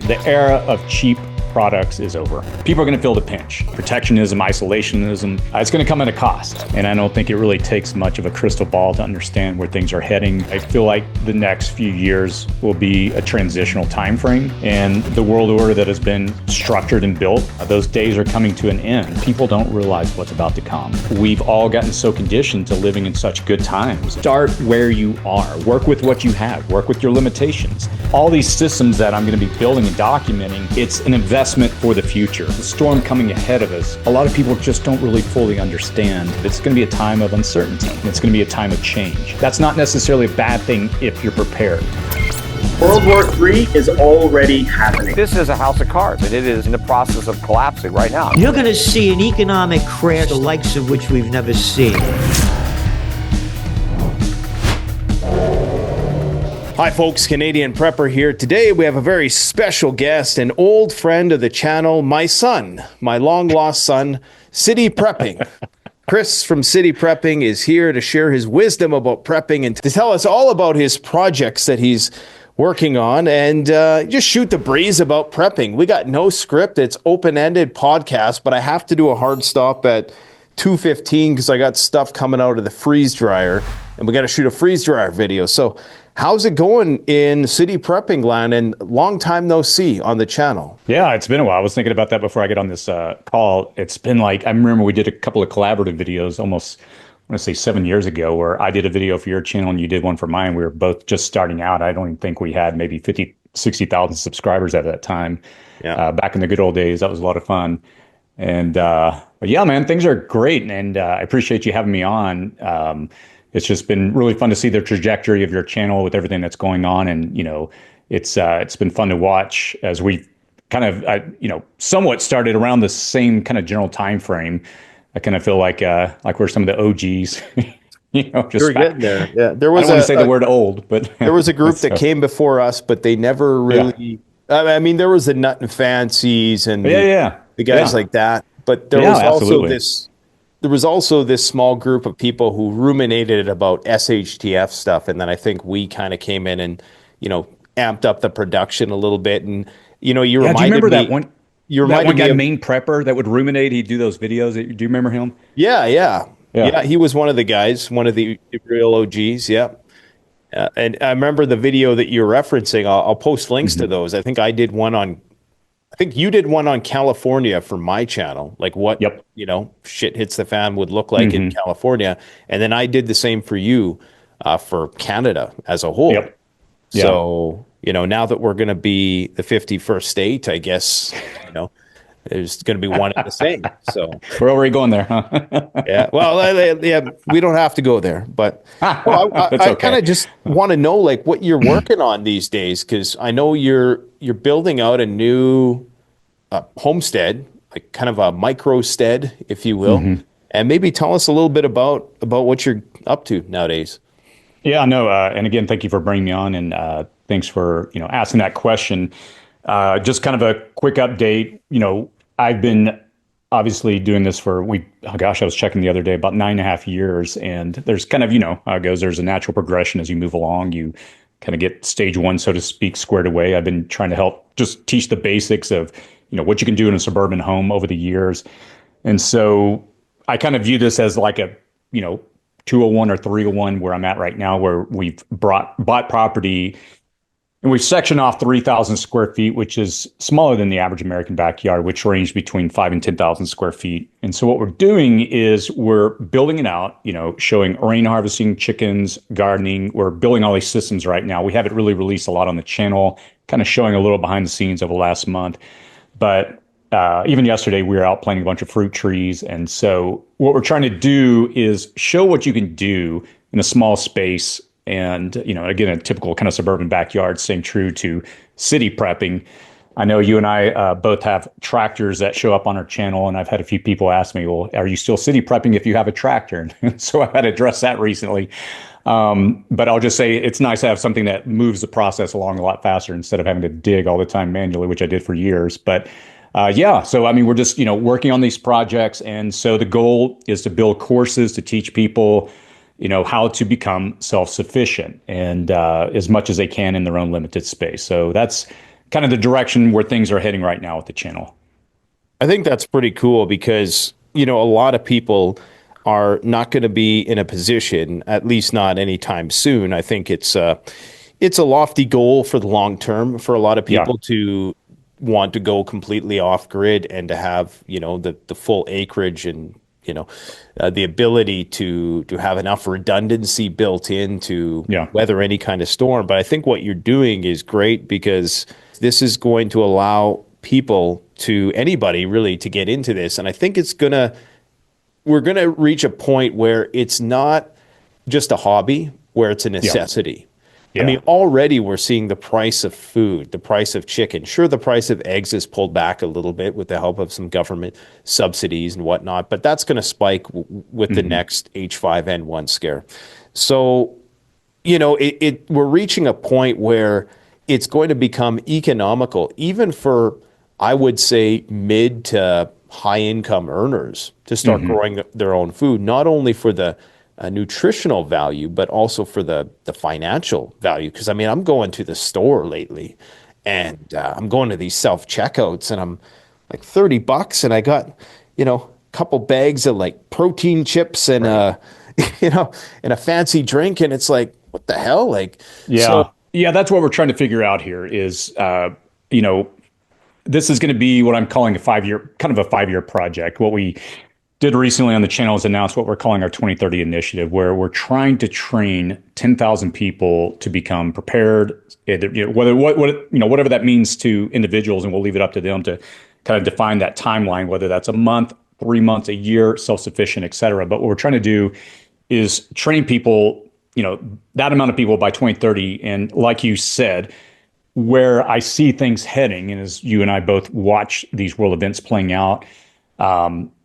The era of cheap products is over. People are going to feel the pinch. Protectionism, isolationism, it's going to come at a cost. And I don't think it really takes much of a crystal ball to understand where things are heading. I feel like the next few years will be a transitional time frame, and the world order that has been structured and built, those days are coming to an end. People don't realize what's about to come. We've all gotten so conditioned to living in such good times. Start where you are. Work with what you have. Work with your limitations. All these systems that I'm going to be building and documenting, it's an investment for the future. The storm coming ahead of us, a lot of people just don't really fully understand. It's going to be a time of uncertainty. It's going to be a time of change. That's not necessarily a bad thing if you're prepared. World War III is already happening. This is a house of cards, and it is in the process of collapsing right now. You're going to see an economic crash, the likes of which we've never seen. Hi folks, Canadian Prepper here. Today we have a very special guest, an old friend of the channel, my son, my long lost son, City Prepping. Chris from City Prepping is here to share his wisdom about prepping and to tell us all about his projects that he's working on and just shoot the breeze about prepping. We got no script. It's open-ended podcast, but I have to do a hard stop at 2:15 because I got stuff coming out of the freeze dryer and we got to shoot a freeze dryer video. So how's it going in City Prepping land, and long time no see on the channel? Yeah, it's been a while. I was thinking about that before I get on this call. It's been like, I remember we did a couple of collaborative videos almost, I want to say 7 years ago, where I did a video for your channel and you did one for mine. We were both just starting out. I don't even think we had maybe 50, 60,000 subscribers at that time. Yeah. Back in the good old days, that was a lot of fun. And but yeah, man, things are great. And I appreciate you having me on. It's just been really fun to see the trajectory of your channel with everything that's going on. And, you know, it's been fun to watch as we've kind of, somewhat started around the same kind of general time frame. I kind of feel like we're some of the OGs, just we're getting there. Yeah. There was I don't want to say the word old, but there was a group that came before us, but they never really, I mean, there was the Nut and Fancies and the guys like that, but there was also there was also this small group of people who ruminated about SHTF stuff. And then I think we kind of came in and, amped up the production a little bit. And, you reminded do you remember me, that one? You reminded that one guy, Main Prepper, that would ruminate. He'd do those videos. Do you remember him? Yeah. He was one of the guys, one of the real OGs. Yeah. And I remember the video that you're referencing. I'll post links to those. I think you did one on California for my channel, like what, shit hits the fan would look like in California. And then I did the same for you for Canada as a whole. Yep. So, now that we're going to be the 51st state, I guess, there's going to be one and the same. So we're already going there, huh? Yeah. Well, we don't have to go there, but I kind of just want to know like what you're working on these days, because I know you're building out a new homestead, like kind of a micro stead, if you will, and maybe tell us a little bit about what you're up to nowadays. Yeah, no, and again, thank you for bringing me on, and thanks for asking that question. Just kind of a quick update. I've been obviously doing this for I was checking the other day, about 9.5 years, and there's kind of how it goes. There's a natural progression as you move along. You kind of get stage one, so to speak, squared away. I've been trying to help just teach the basics of what you can do in a suburban home over the years, and so I kind of view this as like a 201 or 301 where I'm at right now, where we've bought property. And we've sectioned off 3,000 square feet, which is smaller than the average American backyard, which range between 5,000 and 10,000 square feet. And so what we're doing is we're building it out, showing rain harvesting, chickens, gardening. We're building all these systems right now. We haven't really released a lot on the channel, kind of showing a little behind the scenes over the last month. But even yesterday, we were out planting a bunch of fruit trees. And so what we're trying to do is show what you can do in a small space. And, again, a typical kind of suburban backyard, staying true to city prepping. I know you and I both have tractors that show up on our channel, and I've had a few people ask me, well, are you still city prepping if you have a tractor? And so I've had to address that recently. But I'll just say it's nice to have something that moves the process along a lot faster instead of having to dig all the time manually, which I did for years. But so, I mean, we're just, working on these projects. And so the goal is to build courses to teach people how to become self-sufficient and as much as they can in their own limited space. So that's kind of the direction where things are heading right now with the channel. I think that's pretty cool because, a lot of people are not going to be in a position, at least not anytime soon. I think it's a lofty goal for the long term for a lot of Yeah. people to want to go completely off grid and to have, the full acreage and, the ability to have enough redundancy built in to Yeah. weather any kind of storm. But I think what you're doing is great because this is going to allow people to anybody really to get into this. And I think we're going to reach a point where it's not just a hobby, where it's a necessity. I Yeah. mean, already we're seeing the price of food, the price of chicken. Sure, the price of eggs has pulled back a little bit with the help of some government subsidies and whatnot, but that's going to spike with the next H5N1 scare. So, we're reaching a point where it's going to become economical, even for, I would say, mid to high income earners to start growing their own food, not only for the nutritional value, but also for the financial value. Because I mean, I'm going to the store lately, and I'm going to these self checkouts, and I'm like $30, and I got a couple bags of like protein chips and and a fancy drink, and it's like, what the hell, like Yeah. so. Yeah. That's what we're trying to figure out here is, you know, this is going to be what I'm calling kind of a 5 year project. What we did recently on the channel is announce what we're calling our 2030 initiative, where we're trying to train 10,000 people to become prepared, whatever that means to individuals, and we'll leave it up to them to kind of define that timeline, whether that's a month, 3 months, a year, self-sufficient, et cetera. But what we're trying to do is train people, that amount of people by 2030. And like you said, where I see things heading, and as you and I both watch these world events playing out,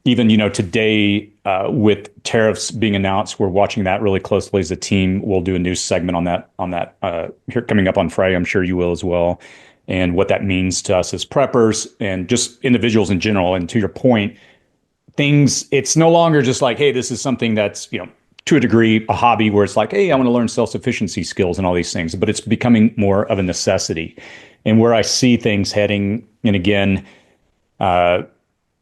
even today with tariffs being announced, we're watching that really closely as a team. We'll do a news segment on that here coming up on Friday. I'm sure you will as well, and what that means to us as preppers and just individuals in general. And to your point, it's no longer just like, hey, this is something that's to a degree a hobby where it's like, hey, I want to learn self-sufficiency skills and all these things, but it's becoming more of a necessity. And where I see things heading, and again, one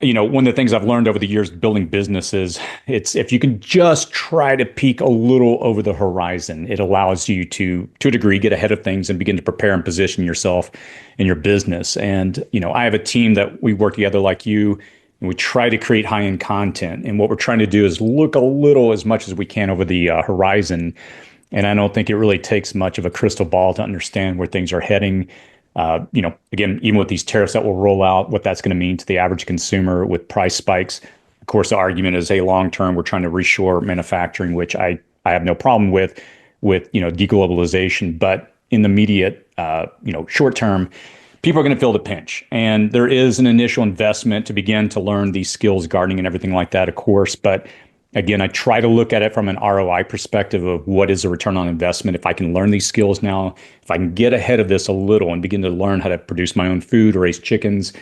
of the things I've learned over the years building businesses, it's if you can just try to peek a little over the horizon, it allows you to a degree, get ahead of things and begin to prepare and position yourself in your business. And, I have a team that we work together like you, and we try to create high-end content. And what we're trying to do is look a little as much as we can over the horizon. And I don't think it really takes much of a crystal ball to understand where things are heading. Again, even with these tariffs that will roll out, what that's going to mean to the average consumer with price spikes. Of course, the argument is, hey, long term, we're trying to reshore manufacturing, which I have no problem with deglobalization. But in the immediate, short term, people are going to feel the pinch. And there is an initial investment to begin to learn these skills, gardening and everything like that, of course. But again, I try to look at it from an ROI perspective of what is the return on investment. If I can learn these skills now, if I can get ahead of this a little and begin to learn how to produce my own food, raise chickens,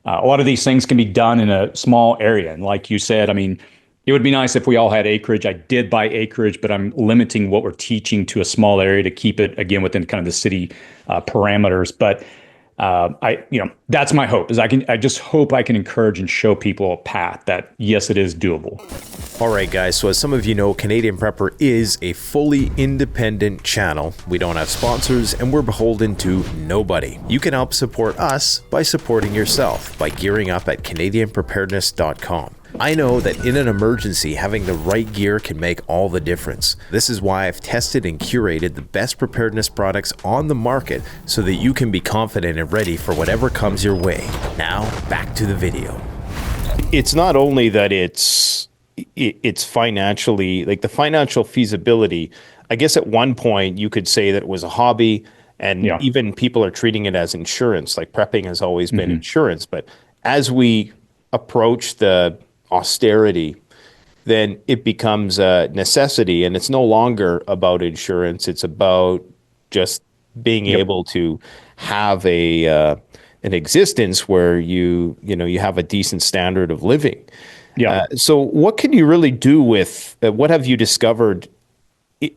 a lot of these things can be done in a small area. And like you said, I mean, it would be nice if we all had acreage. I did buy acreage, but I'm limiting what we're teaching to a small area to keep it, again, within kind of the city parameters. But that's my hope. I just hope I can encourage and show people a path that, yes, it is doable. All right, guys. So as some of you know, Canadian Prepper is a fully independent channel. We don't have sponsors and we're beholden to nobody. You can help support us by supporting yourself by gearing up at CanadianPreparedness.com. I know that in an emergency, having the right gear can make all the difference. This is why I've tested and curated the best preparedness products on the market so that you can be confident and ready for whatever comes your way. Now, back to the video. It's not only that it's financially, like the financial feasibility. I guess at one point you could say that it was a hobby, and even people are treating it as insurance. Like prepping has always been insurance, but as we approach the austerity, then it becomes a necessity, and it's no longer about insurance. It's about just being able to have an existence where you have a decent standard of living. So what can you really do with what have you discovered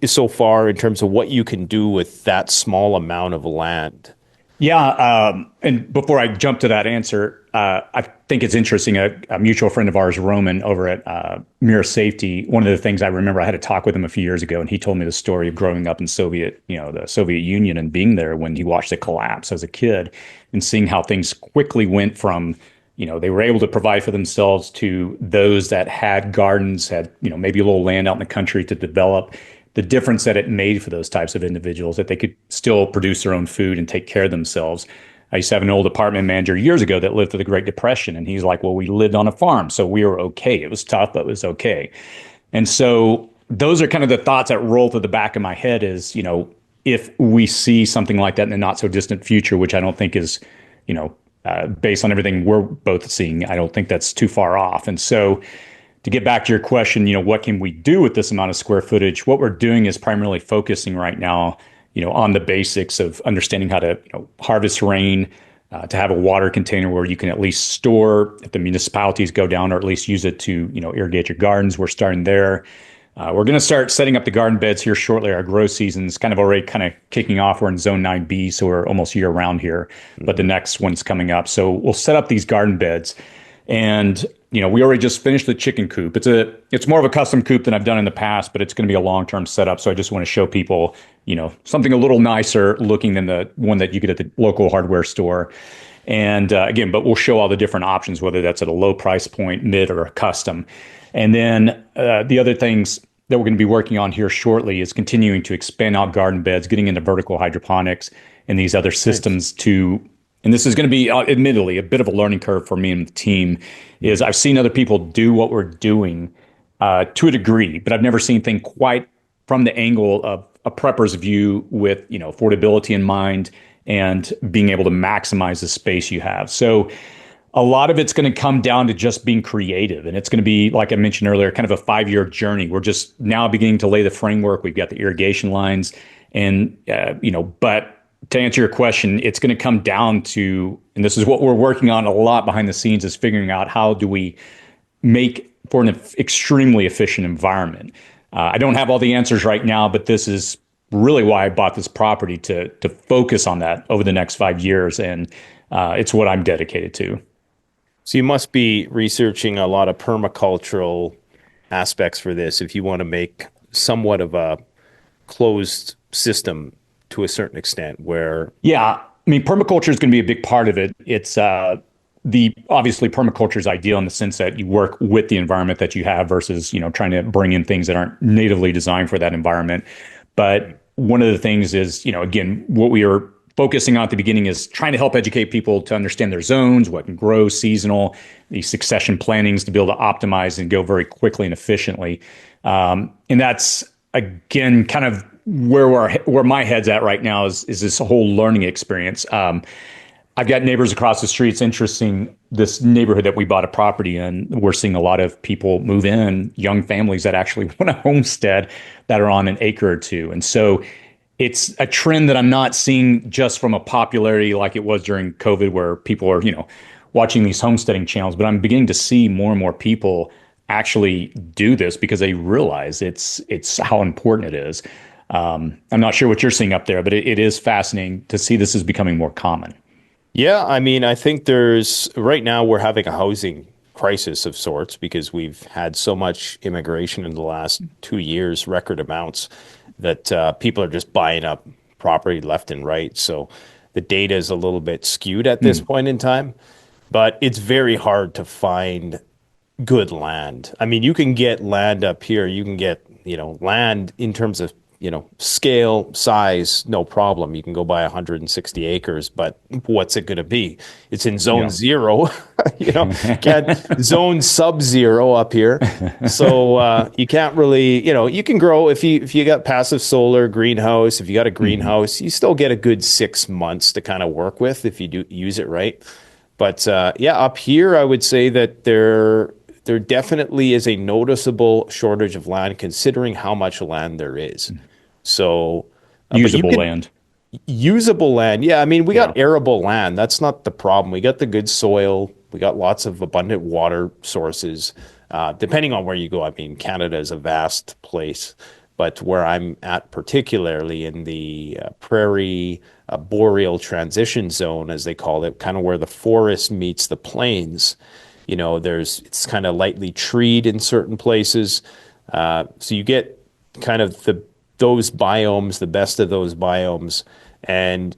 so far in terms of what you can do with that small amount of land? Yeah, and before I jump to that answer, I think it's interesting. A mutual friend of ours, Roman, over at Mirror Safety. One of the things I remember, I had a talk with him a few years ago, and he told me the story of growing up in the Soviet Union, and being there when he watched it collapse as a kid, and seeing how things quickly went from, they were able to provide for themselves to those that had gardens, had, maybe a little land out in the country to develop, the difference that it made for those types of individuals, that they could still produce their own food and take care of themselves. I used to have an old apartment manager years ago that lived through the Great Depression, and he's like, well, we lived on a farm, so we were okay. It was tough, but it was okay. And so those are kind of the thoughts that roll through the back of my head is, if we see something like that in the not so distant future, which I don't think is, based on everything we're both seeing, I don't think that's too far off. And so to get back to your question, what can we do with this amount of square footage? What we're doing is primarily focusing right now, on the basics of understanding how to, harvest rain, to have a water container where you can at least store if the municipalities go down, or at least use it to, irrigate your gardens. We're starting there. We're going to start setting up the garden beds here shortly. Our grow season is kind of already kind of kicking off. We're in zone 9B, so we're almost year round here, but the next one's coming up. So we'll set up these garden beds. And, we already just finished the chicken coop. It's more of a custom coop than I've done in the past, but it's going to be a long-term setup. So I just want to show people, something a little nicer looking than the one that you get at the local hardware store. And again, but we'll show all the different options, whether that's at a low price point, mid, or a custom. And then the other things that we're going to be working on here shortly is continuing to expand out garden beds, getting into vertical hydroponics and these other systems to, and this is going to be admittedly a bit of a learning curve for me and the team, is I've seen other people do what we're doing to a degree, but I've never seen things quite from the angle of a prepper's view with, affordability in mind and being able to maximize the space you have. So a lot of it's going to come down to just being creative. And it's going to be, like I mentioned earlier, kind of a 5-year journey. We're just now beginning to lay the framework. We've got the irrigation lines and, but to answer your question, it's going to come down to, and this is what we're working on a lot behind the scenes, is figuring out how do we make for an extremely efficient environment. I don't have all the answers right now, but this is really why I bought this property, to focus on that over the next 5 years. And it's what I'm dedicated to. So you must be researching a lot of permacultural aspects for this if you want to make somewhat of a closed system to a certain extent where... Yeah, I mean, permaculture is going to be a big part of it. It's obviously permaculture is ideal in the sense that you work with the environment that you have versus, trying to bring in things that aren't natively designed for that environment. But one of the things is, again, what we are focusing on at the beginning is trying to help educate people to understand their zones, what can grow, seasonal, these succession plannings to be able to optimize and go very quickly and efficiently. And that's, again, kind of where my head's at right now is this whole learning experience. I've got neighbors across the street. It's interesting, this neighborhood that we bought a property in, we're seeing a lot of people move in, young families that actually want a homestead that are on an acre or two. And so it's a trend that I'm not seeing just from a popularity like it was during COVID, where people are, watching these homesteading channels, but I'm beginning to see more and more people actually do this because they realize it's how important it is. I'm not sure what you're seeing up there, but it is fascinating to see this is becoming more common. Yeah, I mean, I think right now we're having a housing crisis of sorts because we've had so much immigration in the last 2 years, record amounts, that people are just buying up property left and right. So the data is a little bit skewed at this point in time, but it's very hard to find good land. I mean, you can get land up here. You can get, land in terms of, scale, size, no problem. You can go buy 160 acres, but what's it going to be? It's in zone zero, can't zone sub-zero up here. So you can't really, you can grow if you got passive solar, greenhouse, if you got a greenhouse, you still get a good 6 months to kind of work with if you do use it right. But up here, I would say that there definitely is a noticeable shortage of land considering how much land there is. So Usable land. Usable land. Yeah. I mean, we got arable land. That's not the problem. We got the good soil. We got lots of abundant water sources. Depending on where you go. I mean, Canada is a vast place, but where I'm at, particularly in the prairie boreal transition zone, as they call it, kind of where the forest meets the plains. It's kind of lightly treed in certain places. So you get kind of those biomes, the best of those biomes. And,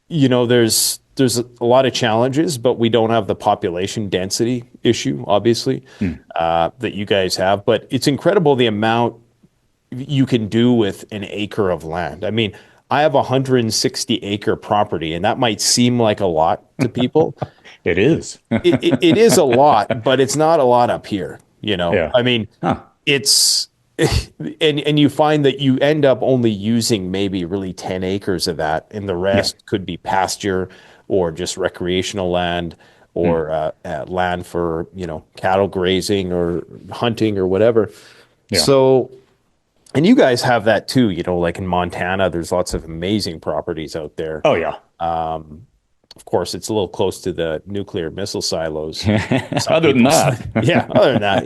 there's a lot of challenges, but we don't have the population density issue, obviously, that you guys have. But it's incredible the amount you can do with an acre of land. I mean, I have a 160-acre property, and that might seem like a lot to people. It is. It is a lot, but it's not a lot up here. Yeah. I mean, it's and you find that you end up only using maybe really 10 acres of that, and the rest could be pasture or just recreational land or land for cattle grazing or hunting or whatever. Yeah. So, and you guys have that too. Like in Montana, there's lots of amazing properties out there. Oh yeah. Of course, it's a little close to the nuclear missile silos. Other than that, yeah. Other than that,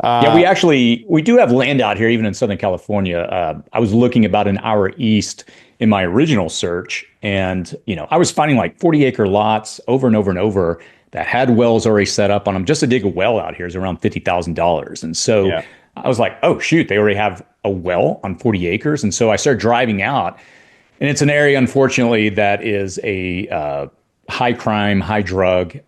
yeah, we do have land out here, even in Southern California. I was looking about an hour east in my original search, and I was finding like 40-acre lots over and over and over that had wells already set up on them. Just to dig a well out here is around $50,000, and so I was like, oh shoot, they already have a well on 40 acres, and so I started driving out, and it's an area, unfortunately, that is a high crime, high drug.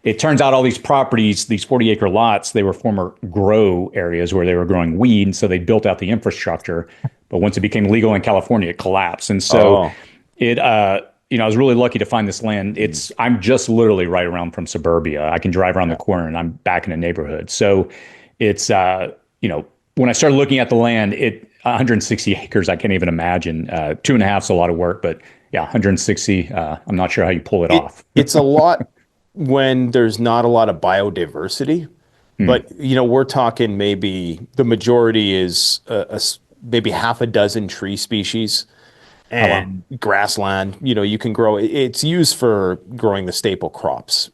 It turns out all these properties, these 40-acre lots, they were former grow areas where they were growing weed. And so they built out the infrastructure. But once it became legal in California, it collapsed. And so I was really lucky to find this land. I'm just literally right around from suburbia. I can drive around the corner and I'm back in a neighborhood. So it's, when I started looking at the land, 160 acres, I can't even imagine. 2.5 is a lot of work, but yeah, 160, I'm not sure how you pull it off. It's a lot when there's not a lot of biodiversity, but we're talking maybe the majority is maybe half a dozen tree species and grassland. You can grow. It's used for growing the staple crops.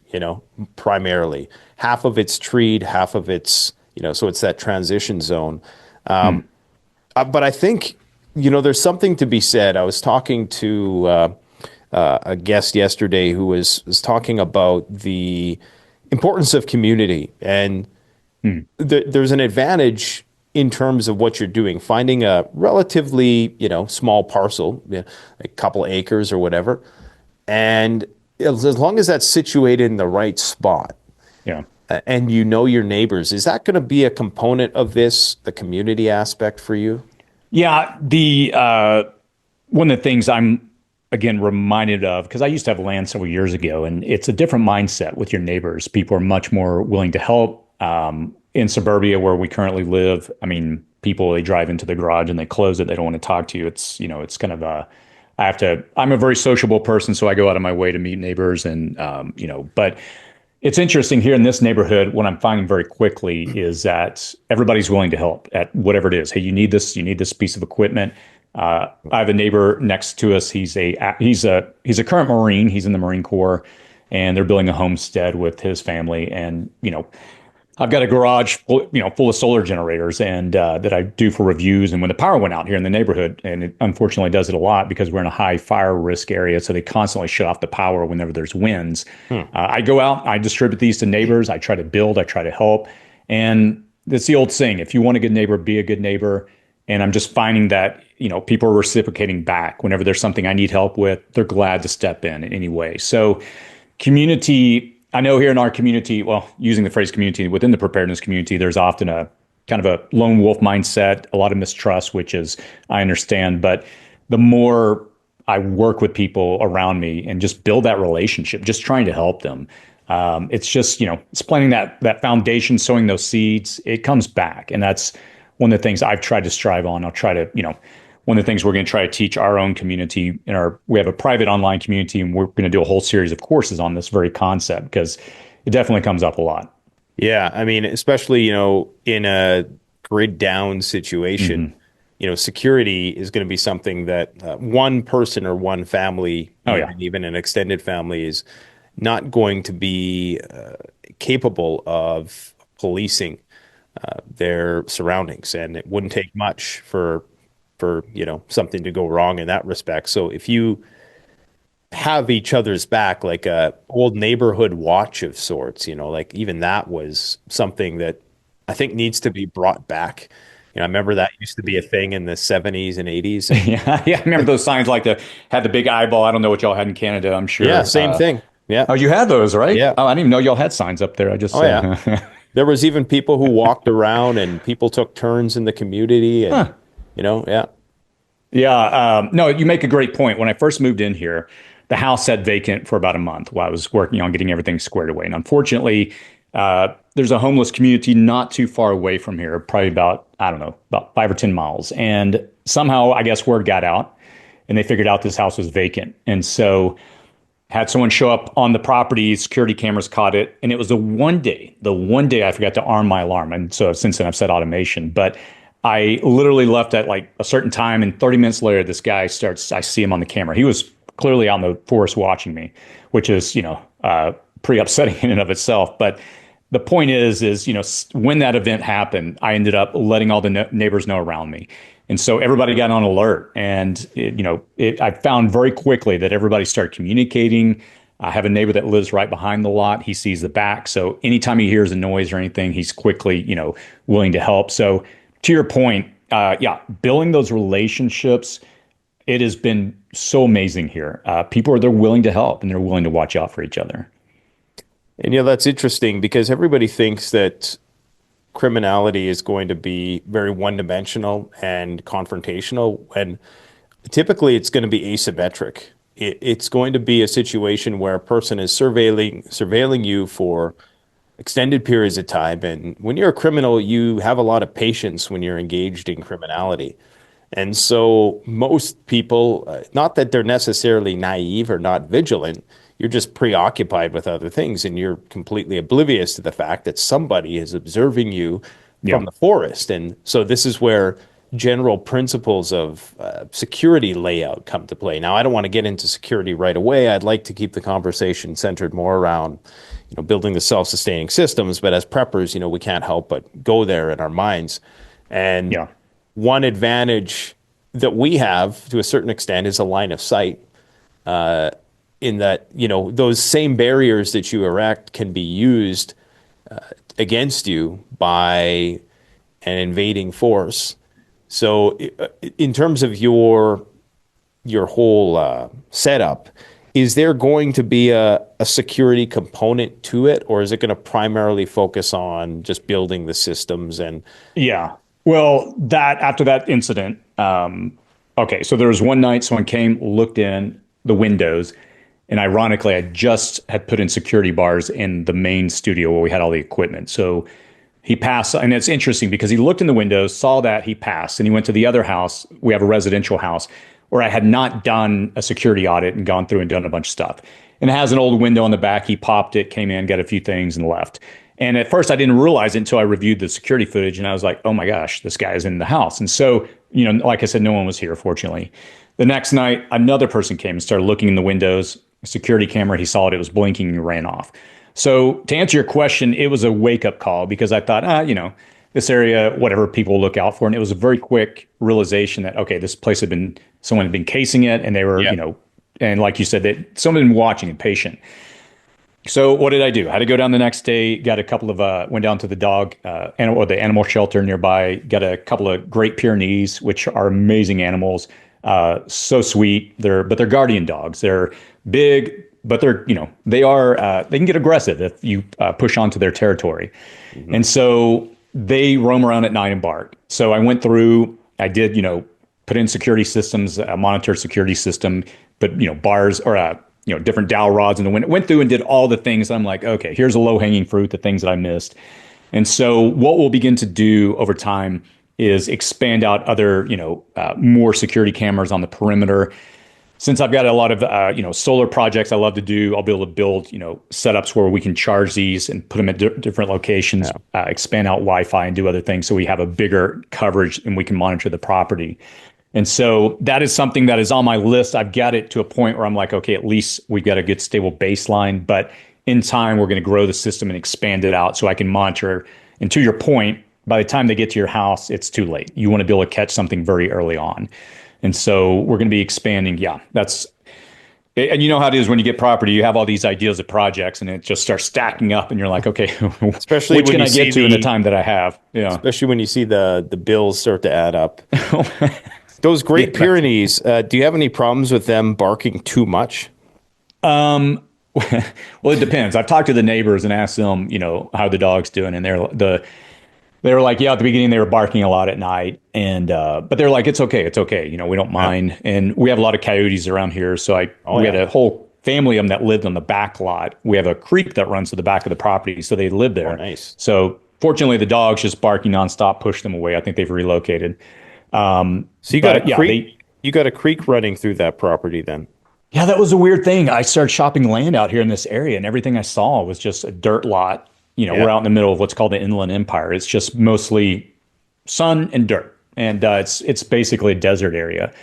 Primarily half of it's treed, half of it's so it's that transition zone. But I think there's something to be said. I was talking to a guest yesterday who was talking about the importance of community, and there's an advantage in terms of what you're doing, finding a relatively small parcel, a couple acres or whatever, and as long as that's situated in the right spot, and your neighbors, is that going to be a component of this, the community aspect for you? Yeah, one of the things I'm again reminded of, because I used to have land several years ago, and it's a different mindset with your neighbors. People are much more willing to help. In suburbia where we currently live, I mean, people, they drive into the garage and they close it. They don't want to talk to you. It's it's kind of I'm a very sociable person, so I go out of my way to meet neighbors, and but it's interesting here in this neighborhood. What I'm finding very quickly is that everybody's willing to help at whatever it is. Hey, you need this piece of equipment. I have a neighbor next to us. He's a current Marine. He's in the Marine Corps, and they're building a homestead with his family. And I've got a garage full of solar generators, and that I do for reviews. And when the power went out here in the neighborhood, and it unfortunately does it a lot because we're in a high fire risk area, so they constantly shut off the power whenever there's winds. I go out, I distribute these to neighbors. I try to build, I try to help, and it's the old saying: if you want a good neighbor, be a good neighbor. And I'm just finding that people are reciprocating back whenever there's something I need help with. They're glad to step in any way. So community. I know here in our community, well, using the phrase community, within the preparedness community, there's often a kind of a lone wolf mindset, a lot of mistrust, which is, I understand. But the more I work with people around me and just build that relationship, just trying to help them, it's just, it's planting that foundation, sowing those seeds, it comes back. And that's one of the things I've tried to strive on. I'll try to, one of the things we're going to try to teach our own community we have a private online community, and we're going to do a whole series of courses on this very concept because it definitely comes up a lot. Yeah. I mean, especially, in a grid down situation, security is going to be something that one person or one family, even an extended family, is not going to be capable of policing. their surroundings, and it wouldn't take much for something to go wrong in that respect. So if you have each other's back, like a old neighborhood watch of sorts, like even that was something that I think needs to be brought back. I remember that used to be a thing in the 70s and 80s. And Yeah, yeah. I remember those signs like the had the big eyeball. I don't know what y'all had in Canada. I'm yeah, sure. same thing. Yeah. Oh, you had those, right? Yeah. Oh, I didn't even know y'all had signs up there. I just Oh yeah. There was even people who walked around and people took turns in the community and huh. yeah. Yeah, no, you make a great point. When I first moved in here, the house sat vacant for about a month while I was working on getting everything squared away. And unfortunately, there's a homeless community not too far away from here, probably about, I don't know, about 5 or 10 miles. And somehow, I guess word got out and they figured out this house was vacant. And so had someone show up on the property, security cameras caught it, and it was the one day I forgot to arm my alarm. And so since then I've set automation. But I literally left at like a certain time, and 30 minutes later, this guy starts, I see him on the camera. He was clearly on the forest watching me, which is, pretty upsetting in and of itself. But the point is, when that event happened, I ended up letting all the neighbors know around me. And so everybody got on alert. And, I found very quickly that everybody started communicating. I have a neighbor that lives right behind the lot. He sees the back. So anytime he hears a noise or anything, he's quickly, willing to help. So to your point, yeah, building those relationships, it has been so amazing here. They're willing to help and they're willing to watch out for each other. And that's interesting because everybody thinks that criminality is going to be very one-dimensional and confrontational, and typically it's going to be asymmetric. It's going to be a situation where a person is surveilling you for extended periods of time. And when you're a criminal, you have a lot of patience when you're engaged in criminality. And so most people, not that they're necessarily naive or not vigilant, you're just preoccupied with other things and you're completely oblivious to the fact that somebody is observing you Yeah. from the forest. And so this is where general principles of security layout come to play. Now, I don't want to get into security right away. I'd like to keep the conversation centered more around, building the self-sustaining systems. But as preppers, we can't help but go there in our minds. And Yeah. one advantage that we have to a certain extent is a line of sight, in that, those same barriers that you erect can be used against you by an invading force. So in terms of your whole setup, is there going to be a security component to it, or is it going to primarily focus on just building the systems and Yeah. Well, after that incident, okay, so there was one night someone came, looked in the windows, and ironically, I just had put in security bars in the main studio where we had all the equipment. So he passed, and it's interesting because he looked in the windows, saw that, he passed, and he went to the other house. We have a residential house where I had not done a security audit and gone through and done a bunch of stuff. And it has an old window on the back. He popped it, came in, got a few things, and left. And at first, I didn't realize it until I reviewed the security footage, and I was like, "Oh my gosh, this guy is in the house." And so, like I said, no one was here, fortunately. The next night, another person came and started looking in the windows. Security camera, he saw it was blinking and ran off. So to answer your question, it was a wake-up call because I thought, this area, whatever, people look out for. And it was a very quick realization that, okay, this place someone had been casing it, and they were, Yeah. and like you said, that someone had been watching and patient. So what did I do? I had to go down the next day, got a couple of, went down to the the animal shelter nearby, got a couple of Great Pyrenees, which are amazing animals. So sweet. They're guardian dogs. They're big, but they can get aggressive if you push onto their territory. Mm-hmm. And so they roam around at night and bark. So I went through, I did, put in security systems, a monitored security system, put, bars or, different dowel rods in the window, went through and did all the things. I'm like, okay, here's a low hanging fruit, the things that I missed. And so what we'll begin to do over time is expand out other, more security cameras on the perimeter. Since I've got a lot of, solar projects I love to do, I'll be able to build, setups where we can charge these and put them at different locations, expand out Wi-Fi and do other things so we have a bigger coverage and we can monitor the property. And so that is something that is on my list. I've got it to a point where I'm like, okay, at least we've got a good stable baseline, but in time, we're going to grow the system and expand it out so I can monitor. And to your point, by the time they get to your house, it's too late. You want to be able to catch something very early on. And so we're going to be expanding. Yeah, and you know how it is when you get property, you have all these ideas of projects and it just starts stacking up and you're like, okay, Especially which when can you I see get to in the time that I have? Yeah. especially when you see the bills start to add up. Those Great Yeah. Pyrenees, do you have any problems with them barking too much? Well, it depends. I've talked to the neighbors and asked them, how the dog's doing, and they were like, yeah, at the beginning they were barking a lot at night, and but they're like, it's okay, it's okay. We don't Yeah. mind, and we have a lot of coyotes around here, so Oh we had yeah. a whole family of them that lived on the back lot. We have a creek that runs to the back of the property, so they live Oh there. nice. So fortunately, the dogs just barking nonstop pushed them away. I think they've relocated. So you got a But yeah, creek you got a creek running through that property then. yeah, that was a weird thing. I started shopping land out here in this area, and everything I saw was just a dirt lot. Yeah. We're out in the middle of what's called the Inland Empire. It's just mostly sun and dirt, and it's basically a desert area.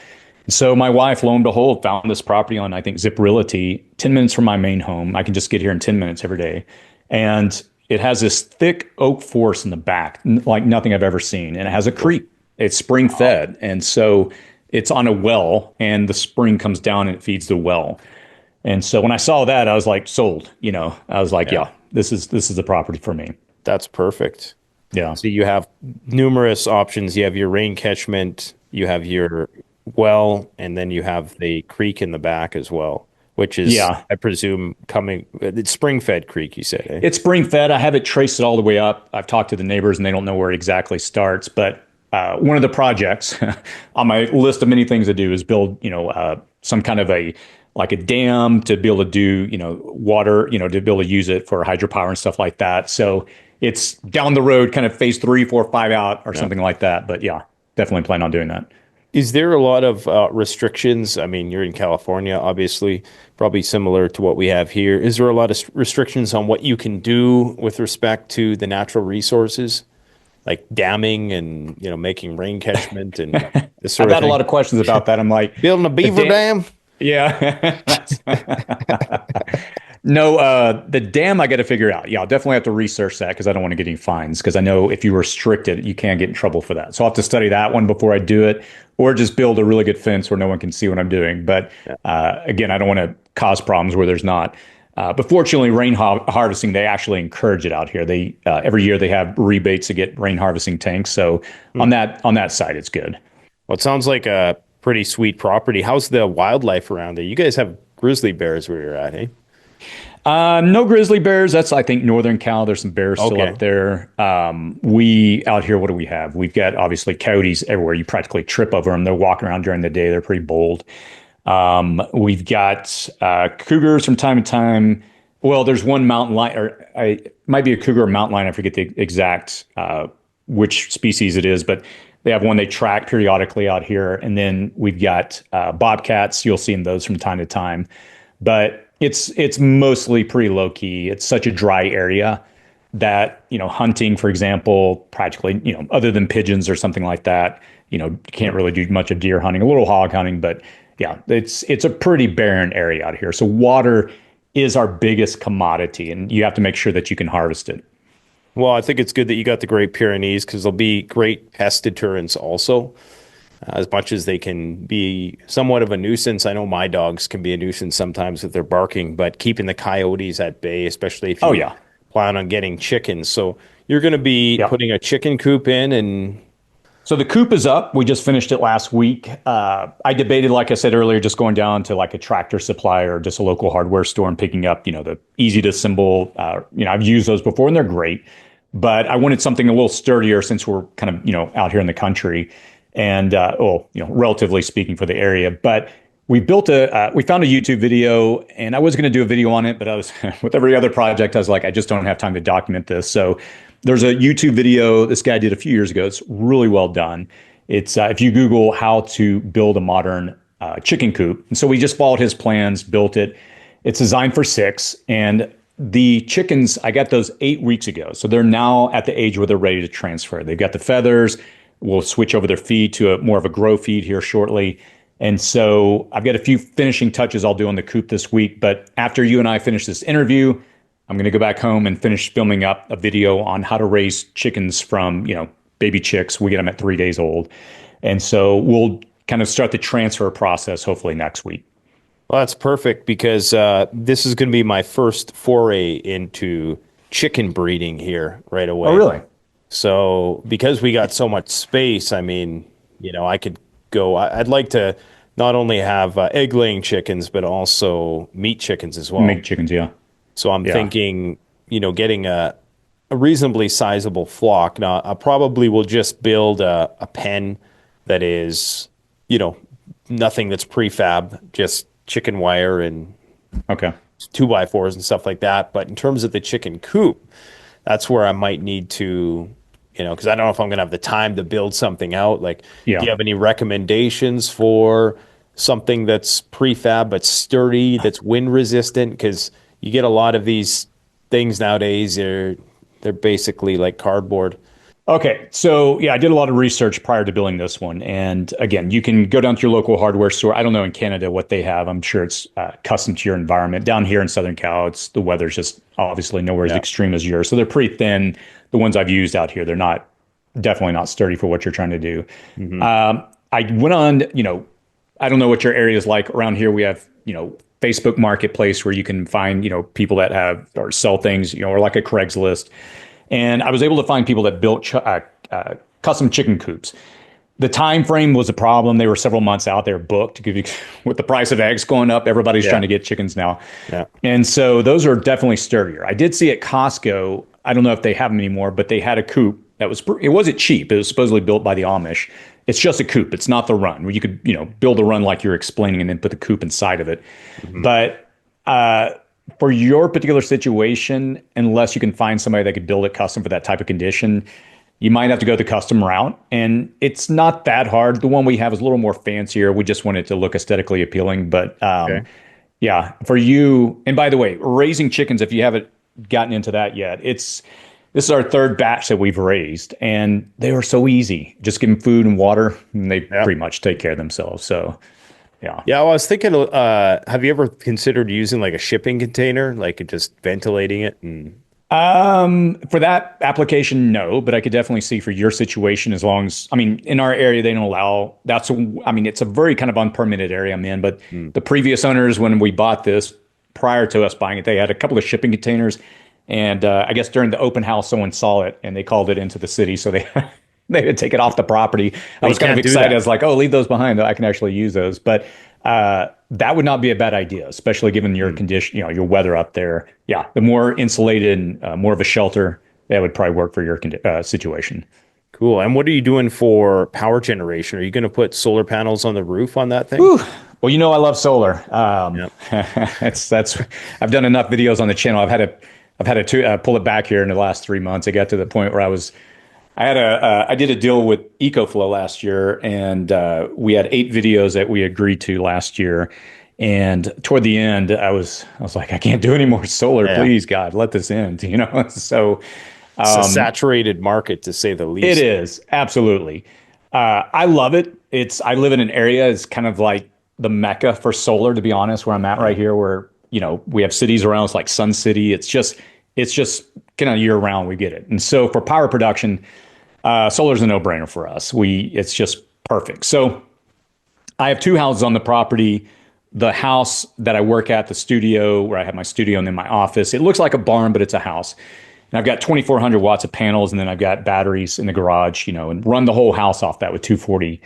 So my wife, lo and behold, found this property on I think Zip Realty, 10 minutes from my main home. I can just get here in 10 minutes every day, and it has this thick oak forest in the back, like nothing I've ever seen, and it has a creek. It's spring fed, and so it's on a well, and the spring comes down and it feeds the well. And so when I saw that, I was like, sold. I was like, Yeah. yeah, this is the property for me. That's perfect. Yeah. So you have numerous options. You have your rain catchment, you have your well, and then you have the creek in the back as well, which is, Yeah. I presume, it's spring-fed creek, you said, eh? It's spring fed. I have it traced it all the way up. I've talked to the neighbors and they don't know where it exactly starts. But one of the projects on my list of many things to do is build, some kind of like a dam to be able to do, water, to be able to use it for hydropower and stuff like that. So it's down the road, kind of phase 3, 4, 5 out or something like that. But yeah, definitely plan on doing that. Is there a lot of restrictions? I mean, you're in California, obviously, probably similar to what we have here. Is there a lot of restrictions on what you can do with respect to the natural resources, like damming and making rain catchment and this sort I've of had a thing? lot of questions about that. I'm like, Building a beaver dam? Yeah. No, the dam I got to figure out. Yeah, I'll definitely have to research that because I don't want to get any fines because I know if you restrict it, you can get in trouble for that. So I'll have to study that one before I do it or just build a really good fence where no one can see what I'm doing. But again, I don't want to cause problems where there's not. But fortunately, rain harvesting, they actually encourage it out here. They every year they have rebates to get rain harvesting tanks. So on that side, it's good. Well, it sounds like a pretty sweet property. How's the wildlife around there? You guys have grizzly bears where you're at, eh? No grizzly bears. That's, I think, Northern Cal. There's some bears still Okay. up there. We out here, what do we have? We've got obviously coyotes everywhere. You practically trip over them. They're walking around during the day. They're pretty bold. We've got cougars from time to time. Well, there's one mountain lion, or it might be a cougar or mountain lion. I forget the exact which species it is, but they have one they track periodically out here. And then we've got bobcats. You'll see those from time to time. But it's mostly pretty low key. It's such a dry area that, hunting, for example, practically, other than pigeons or something like that, can't really do much of deer hunting, a little hog hunting, but yeah, it's a pretty barren area out here. So water is our biggest commodity and you have to make sure that you can harvest it. Well, I think it's good that you got the Great Pyrenees because they'll be great pest deterrents also. As much as they can be somewhat of a nuisance. I know my dogs can be a nuisance sometimes with their barking, but keeping the coyotes at bay, especially if you plan on getting chickens. So you're going to be putting a chicken coop in and... So the coop is up. We just finished it last week. I debated, like I said earlier, just going down to like a tractor supplier or just a local hardware store and picking up, the easy to assemble. I've used those before and they're great, but I wanted something a little sturdier since we're kind of, out here in the country. And relatively speaking for the area, but we found a YouTube video, and I was going to do a video on it, but I was with every other project, I was like, I just don't have time to document this. So there's a YouTube video this guy did a few years ago. It's really well done. It's if you Google how to build a modern chicken coop, and so we just followed his plans, built it. It's designed for 6, and the chickens, I got those 8 weeks ago, so they're now at the age where they're ready to transfer. They've got the feathers. We'll switch over their feed to more of a grow feed here shortly. And so I've got a few finishing touches I'll do on the coop this week. But after you and I finish this interview, I'm going to go back home and finish filming up a video on how to raise chickens from, baby chicks. We get them at 3 days old. And so we'll kind of start the transfer process hopefully next week. Well, that's perfect because this is going to be my first foray into chicken breeding here right Oh, away. really? So because we got so much space, I mean, I could go. I'd like to not only have egg-laying chickens, but also meat chickens as well. Make chickens, yeah. So I'm Yeah. thinking, getting a reasonably sizable flock. Now, I probably will just build a pen that is, nothing that's prefab, just chicken wire and Okay. 2x4s and stuff like that. But in terms of the chicken coop, that's where I might need to, because I don't know if I'm going to have the time to build something out. Like, Yeah. do you have any recommendations for something that's prefab but sturdy, that's wind resistant? Because you get a lot of these things nowadays. They're basically like cardboard. Okay, so yeah, I did a lot of research prior to building this one. And again, you can go down to your local hardware store. I don't know in Canada what they have. I'm sure it's custom to your environment. Down here in Southern Cal, the weather's just obviously nowhere as Yeah. extreme as yours. So they're pretty thin. The ones I've used out here, they're definitely not sturdy for what you're trying to do. I went on, I don't know what your area is like around here. We have, Facebook Marketplace where you can find, people that have or sell things, or like a Craigslist. And I was able to find people that built custom chicken coops. The time frame was a problem. They were several months out. They were booked with the price of eggs going up. Everybody's Yeah. trying to get chickens now. Yeah. And so those are definitely sturdier. I did see at Costco, I don't know if they have them anymore, but they had a coop that it wasn't cheap. It was supposedly built by the Amish. It's just a coop. It's not the run where you could, build a run like you're explaining and then put the coop inside of it. But for your particular situation, unless you can find somebody that could build it custom for that type of condition, you might have to go the custom route. And it's not that hard. The one we have is a little more fancier. We just want it to look aesthetically appealing. But Okay. yeah, for you, and by the way, raising chickens, if you haven't gotten into that yet, this is our third batch that we've raised, and they were so easy. Just give them food and water, and they Yeah. pretty much take care of themselves. So yeah. Yeah, well, I was thinking, have you ever considered using like a shipping container, like just ventilating it? And For that application, no, but I could definitely see for your situation, as long as, I mean, in our area, they don't allow, it's a very kind of unpermitted area I'm in, but the previous owners, when we bought this, prior to us buying it, they had a couple of shipping containers. And I guess during the open house, someone saw it and they called it into the city. So they, they would take it off the property. I was kind of can't do excited. that. I was like, oh, leave those behind. I can actually use those. But that would not be a bad idea, especially given your condition, your weather up there. Yeah, the more insulated and more of a shelter, that would probably work for your situation. cool. And what are you doing for power generation? Are you going to put solar panels on the roof on that thing? Whew. Well, I love solar. Yep. That's I've done enough videos on the channel. I've had to pull it back here in the last 3 months. I got to the point where I did a deal with EcoFlow last year, and we had 8 videos that we agreed to last year. And toward the end, I was like, I can't do any more solar. Yeah. Please, God, let this end. So It's a saturated market, to say the least. it is absolutely. I love it. I live in an area. It's kind of like the mecca for solar, to be honest, where I'm at right here, where we have cities around us like Sun City. It's just kind of year round. We get it. And so for power production, solar is a no-brainer for us. It's just perfect. So I have 2 houses on the property. The house that I work at, the studio where I have my studio and then my office, it looks like a barn, but it's a house. And I've got 2,400 watts of panels, and then I've got batteries in the garage, and run the whole house off that with 240.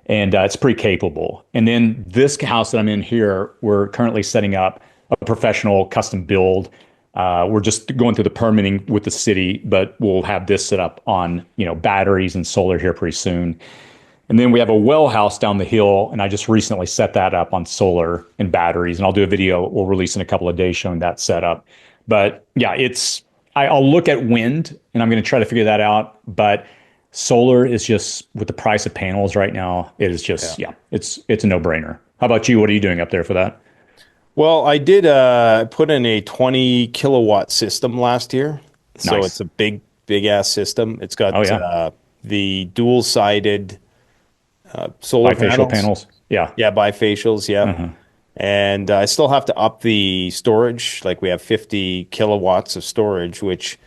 And it's pretty capable. And then this house that I'm in here, we're currently setting up a professional custom build. We're just going through the permitting with the city, but we'll have this set up on, batteries and solar here pretty soon. And then we have a well house down the hill, and I just recently set that up on solar and batteries. And I'll do a video we'll release in a couple of days showing that setup. But yeah, I'll look at wind, and I'm going to try to figure that out. But solar is just, with the price of panels right now, it is just, it's a no-brainer. How about you? What are you doing up there for that? Well, I did put in a 20 kilowatt system last year. So Nice. it's a big ass system. It's got the dual-sided solar Bifacial panels. Yeah. Yeah, bifacials, yeah. And I still have to up the storage. Like we have 50 kilowatts of storage, which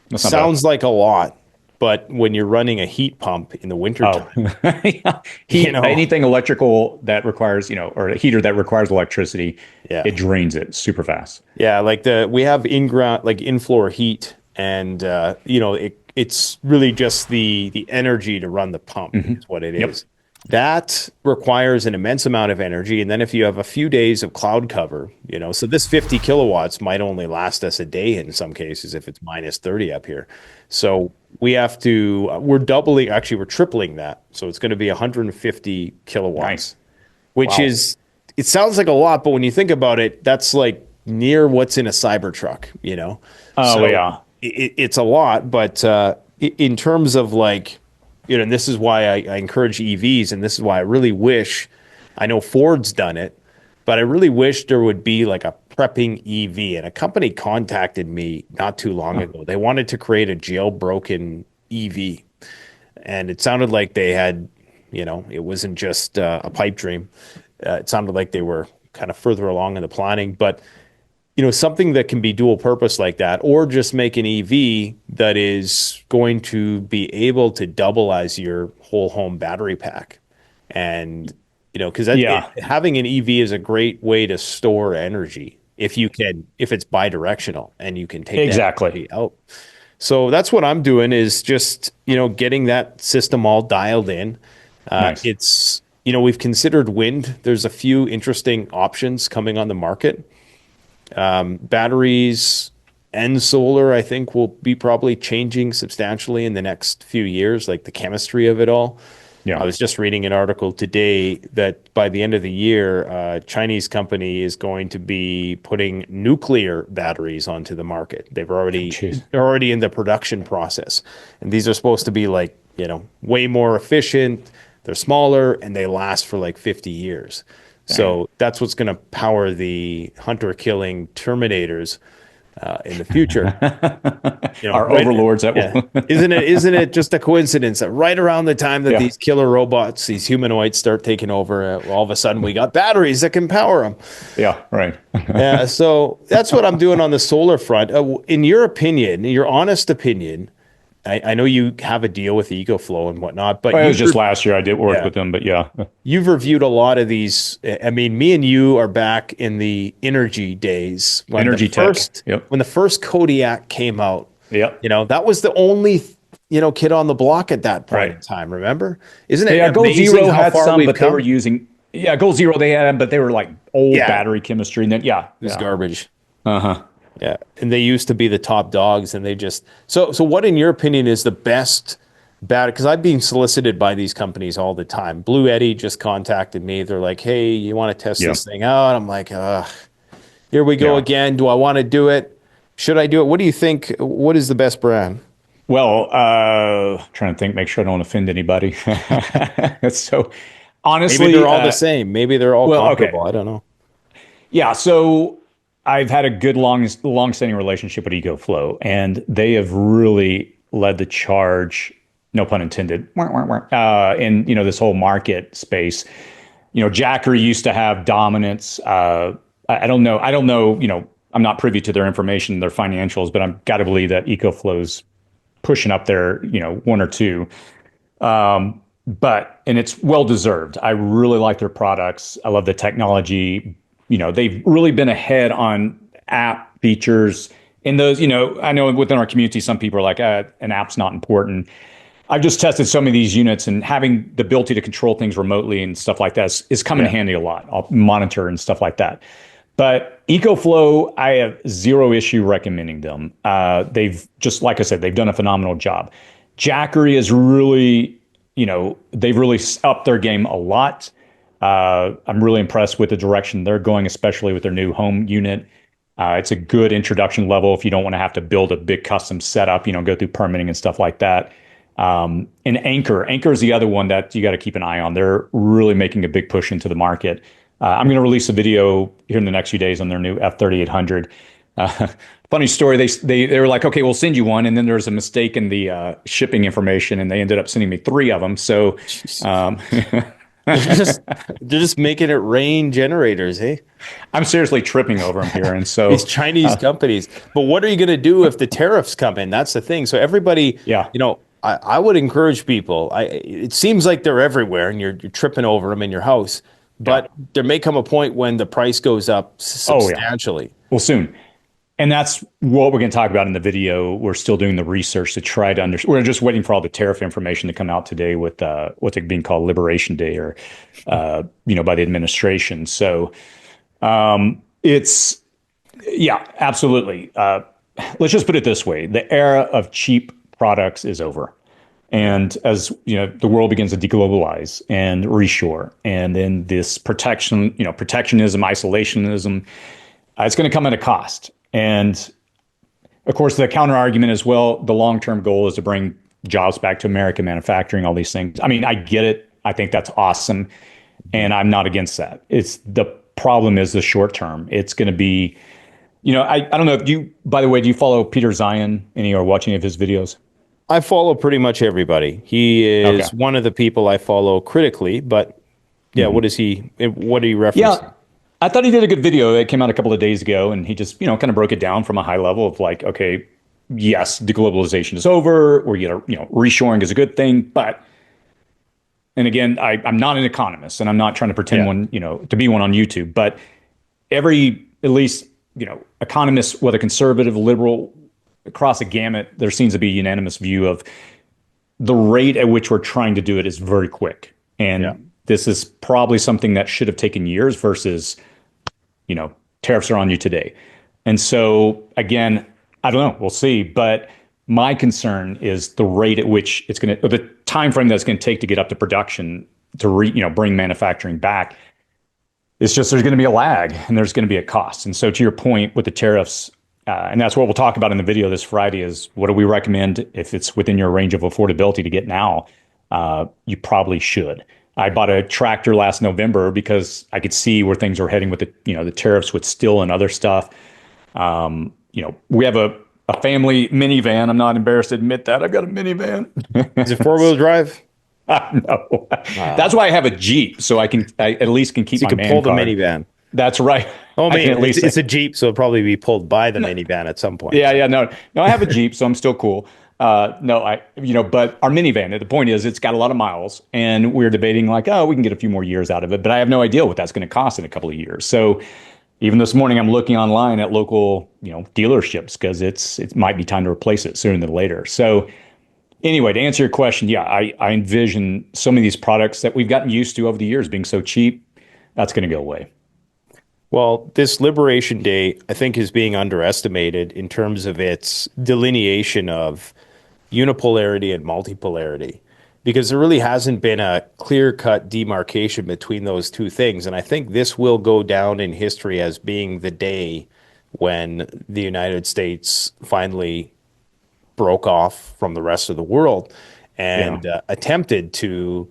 That's not bad. sounds like a lot, but when you're running a heat pump in the Oh, wintertime, yeah. you Heat, know, anything electrical that requires, or a heater that requires electricity, yeah. it drains it super fast. Yeah, like we have in-ground like in-floor heat and it's really just the energy to run the pump is what it Yep. is. That requires an immense amount of energy. And then if you have a few days of cloud cover, so this 50 kilowatts might only last us a day in some cases if it's minus 30 up here. So we're tripling that. So it's going to be 150 kilowatts, Nice. which Wow. is, it sounds like a lot, but when you think about it, that's like near what's in a Cybertruck. Oh, So yeah. it's a lot, but in terms of like, and this is why I encourage EVs, and this is why I really wish, I know Ford's done it, but I really wish there would be like a prepping EV. And a company contacted me not too long ago. They wanted to create a jailbroken EV, and it sounded like they had, it wasn't just a pipe dream. It sounded like they were kind of further along in the planning, but something that can be dual purpose like that, or just make an EV that is going to be able to double as your whole home battery pack. And, because Yeah, having an EV is a great way to store energy if it's bidirectional and you can take that exactly. energy out. So that's what I'm doing is just, getting that system all dialed in. Nice. We've considered wind. There's a few interesting options coming on the market. Batteries and solar, I think, will be probably changing substantially in the next few years, like the chemistry of it all. I Yeah. was just reading an article today that by the end of the year, a Chinese company is going to be putting nuclear batteries onto the market. Jeez. They're already in the production process, and these are supposed to be like, way more efficient. They're smaller and they last for like 50 years. Dang. So that's what's going to power the hunter killing terminators in the future. Our Right? overlords that Yeah. will. Isn't it just a coincidence that right around the time that Yeah. these killer robots, these humanoids start taking over, all of a sudden we got batteries that can power them. Yeah. Right. Yeah. So that's what I'm doing on the solar front. In your opinion, in your honest opinion, I know you have a deal with EcoFlow and whatnot, but Well, it was just last year I did work with them, but yeah. you've reviewed a lot of these. I mean, me and you are back in the energy days when Energy tech. Yep. when the first Kodiak came out. Yep. That was the only kid on the block at that point Right. in time. Remember? Isn't it Yeah, Gold amazing Zero how had far some, we've but they come? were using, yeah, Gold Zero they had, but they were like old Yeah. battery chemistry. And then, yeah. It was Yeah. garbage. Uh-huh. Yeah, and they used to be the top dogs, and they just so. What, in your opinion, is the best battery? Because I've been solicited by these companies all the time. Blue Eddy just contacted me. They're like, "Hey, you want to test Yeah. this thing out?" I'm like, "Ugh, here we go Yeah. again. Do I want to do it? Should I do it? What do you think? What is the best brand?" Well, trying to think, make sure I don't offend anybody. So honestly, Maybe they're all the same. Maybe they're all well, okay. comparable. I don't know. Yeah, so I've had a good long-standing relationship with EcoFlow, and they have really led the charge, no pun intended, in this whole market space. Jackery used to have dominance. I don't know. I don't know. I'm not privy to their information, their financials, but I'm got to believe that EcoFlow's pushing up there, one or two. And it's well deserved. I really like their products. I love the technology. They've really been ahead on app features. In those, I know within our community, some people are like, an app's not important. I've just tested so many of these units, and having the ability to control things remotely and stuff like that is come in handy a lot. I'll monitor and stuff like that. But EcoFlow, I have zero issue recommending them. They've just, like I said, they've done a phenomenal job. Jackery is really, they've really upped their game a lot. I'm really impressed with the direction they're going, especially with their new home unit. It's a good introduction level if you don't want to have to build a big custom setup, go through permitting and stuff like that. And Anchor is the other one that you got to keep an eye on. They're really making a big push into the market. I'm going to release a video here in the next few days on their new F3800. Funny story. They were like, okay, we'll send you one. And then there was a mistake in the shipping information, and they ended up sending me 3 of them. So, They're just making it rain generators, eh? I'm seriously tripping over them here. And These so, Chinese companies. But what are you going to do if the tariffs come in? That's the thing. So everybody, yeah. I would encourage people. It seems like they're everywhere, and you're tripping over them in your house. Yeah. But there may come a point when the price goes up Oh, yeah. substantially. Well, soon. And that's what we're going to talk about in the video. We're still doing the research to try to understand. We're just waiting for all the tariff information to come out today with what's it being called Liberation Day or, by the administration. So it's, yeah, absolutely. Let's just put it this way. The era of cheap products is over. And as the world begins to deglobalize and reshore, and then this protectionism, isolationism, it's going to come at a cost. And of course, the counter argument is, well, the long-term goal is to bring jobs back to American manufacturing, all these things. I mean, I get it. I think that's awesome. And I'm not against that. It's the problem is the short term. It's going to be, I don't know if by the way, do you follow Peter Zion? Any or watch any of his videos? I follow pretty much everybody. He is Okay. one of the people I follow critically, but yeah, what are you referencing? Yeah. I thought he did a good video. It came out a couple of days ago, and he just, kind of broke it down from a high level of like, okay, yes, deglobalization is over, or reshoring is a good thing, but, and again, I'm not an economist, and I'm not trying to pretend one, to be one on YouTube, but at least, economists, whether conservative, liberal, across the gamut, there seems to be a unanimous view of the rate at which we're trying to do it is very quick, and this is probably something that should have taken years versus tariffs are on you today. And so again, I don't know, we'll see. But my concern is the rate at which it's going to, or the time frame that's going to take to get up to production to bring manufacturing back. It's just there's going to be a lag and there's going to be a cost. And so to your point with the tariffs, and that's what we'll talk about in the video this Friday is what do we recommend if it's within your range of affordability to get now? You probably should. I bought a tractor last November because I could see where things were heading with the tariffs with steel and other stuff. We have a family minivan. I'm not embarrassed to admit that. I've got a minivan. Is it four-wheel drive? No. That's why I have a Jeep, so I at least can keep So you my can man pull the card. minivan. That's right. Oh I can man, at least it's a Jeep, so it'll probably be pulled by the minivan at some point. Yeah, no, I have a Jeep, so I'm still cool. No, but our minivan, the point is it's got a lot of miles and we're debating like, oh, we can get a few more years out of it, but I have no idea what that's going to cost in a couple of years. So even this morning, I'm looking online at local, dealerships because it might be time to replace it sooner than later. So anyway, to answer your question, yeah, I envision so many of these products that we've gotten used to over the years being so cheap, that's going to go away. Well, this Liberation Day, I think, is being underestimated in terms of its delineation of unipolarity and multipolarity, because there really hasn't been a clear-cut demarcation between those two things. And I think this will go down in history as being the day when the United States finally broke off from the rest of the world and attempted to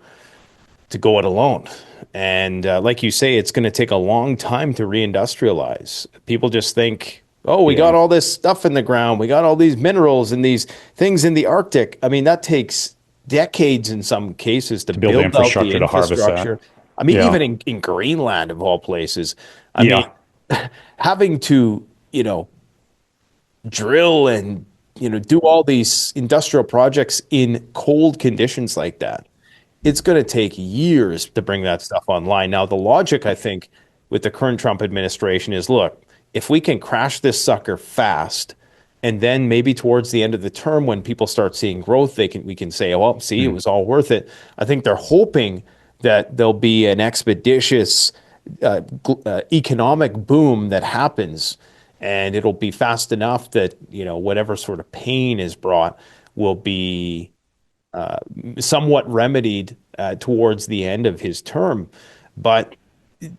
go it alone. And like you say, it's going to take a long time to reindustrialize. People just think, oh, we got all this stuff in the ground. We got all these minerals and these things in the Arctic. I mean, that takes decades in some cases to build out the infrastructure. To harvest that. I mean, even in Greenland, of all places, I mean, having to, drill and, do all these industrial projects in cold conditions like that. It's going to take years to bring that stuff online. Now, the logic, I think, with the current Trump administration is, look, if we can crash this sucker fast, and then maybe towards the end of the term, when people start seeing growth, we can say, oh, well, see, it was all worth it. I think they're hoping that there'll be an expeditious economic boom that happens, and it'll be fast enough that, whatever sort of pain is brought will be somewhat remedied towards the end of his term. But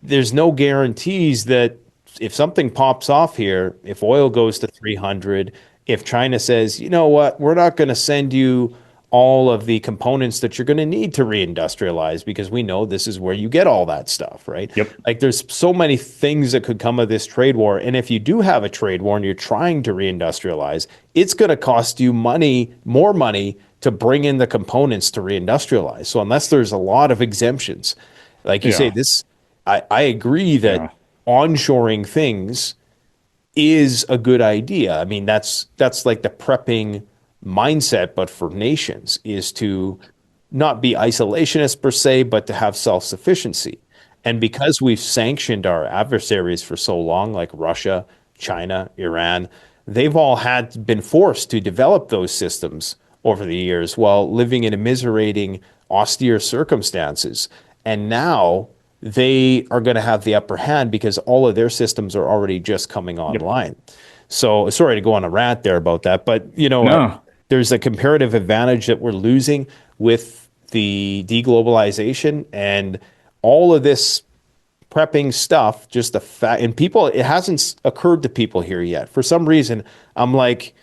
there's no guarantees that if something pops off here, if oil goes to 300, if China says, you know what, we're not going to send you all of the components that you're going to need to reindustrialize because we know this is where you get all that stuff, right? Yep. Like there's so many things that could come of this trade war. And if you do have a trade war and you're trying to reindustrialize, it's going to cost you more money to bring in the components to reindustrialize. So unless there's a lot of exemptions, Like you say, Yeah. this, I agree that Yeah. onshoring things is a good idea. I mean, that's like the prepping mindset, but for nations is to not be isolationist per se, but to have self-sufficiency. And because we've sanctioned our adversaries for so long, like Russia, China, Iran, they've all had been forced to develop those systems over the years while living in immiserating, austere circumstances. And now they are going to have the upper hand because all of their systems are already just coming Yep. online. So sorry to go on a rant there about that, but No. there's a comparative advantage that we're losing with the deglobalization and all of this prepping stuff. Just the fact, and people, it hasn't occurred to people here yet. For some reason, I'm like,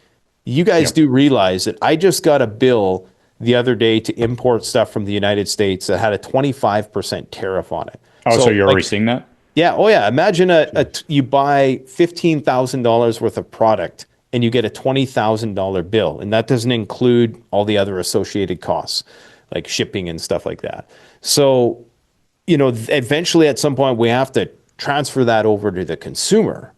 you guys Yep. do realize that I just got a bill the other day to import stuff from the United States that had a 25% tariff on it. Oh, so So, you're already like, seeing that? yeah, oh yeah. Imagine you buy $15,000 worth of product and you get a $20,000 bill, and that doesn't include all the other associated costs, like shipping and stuff like that. So, eventually at some point we have to transfer that over to the consumer.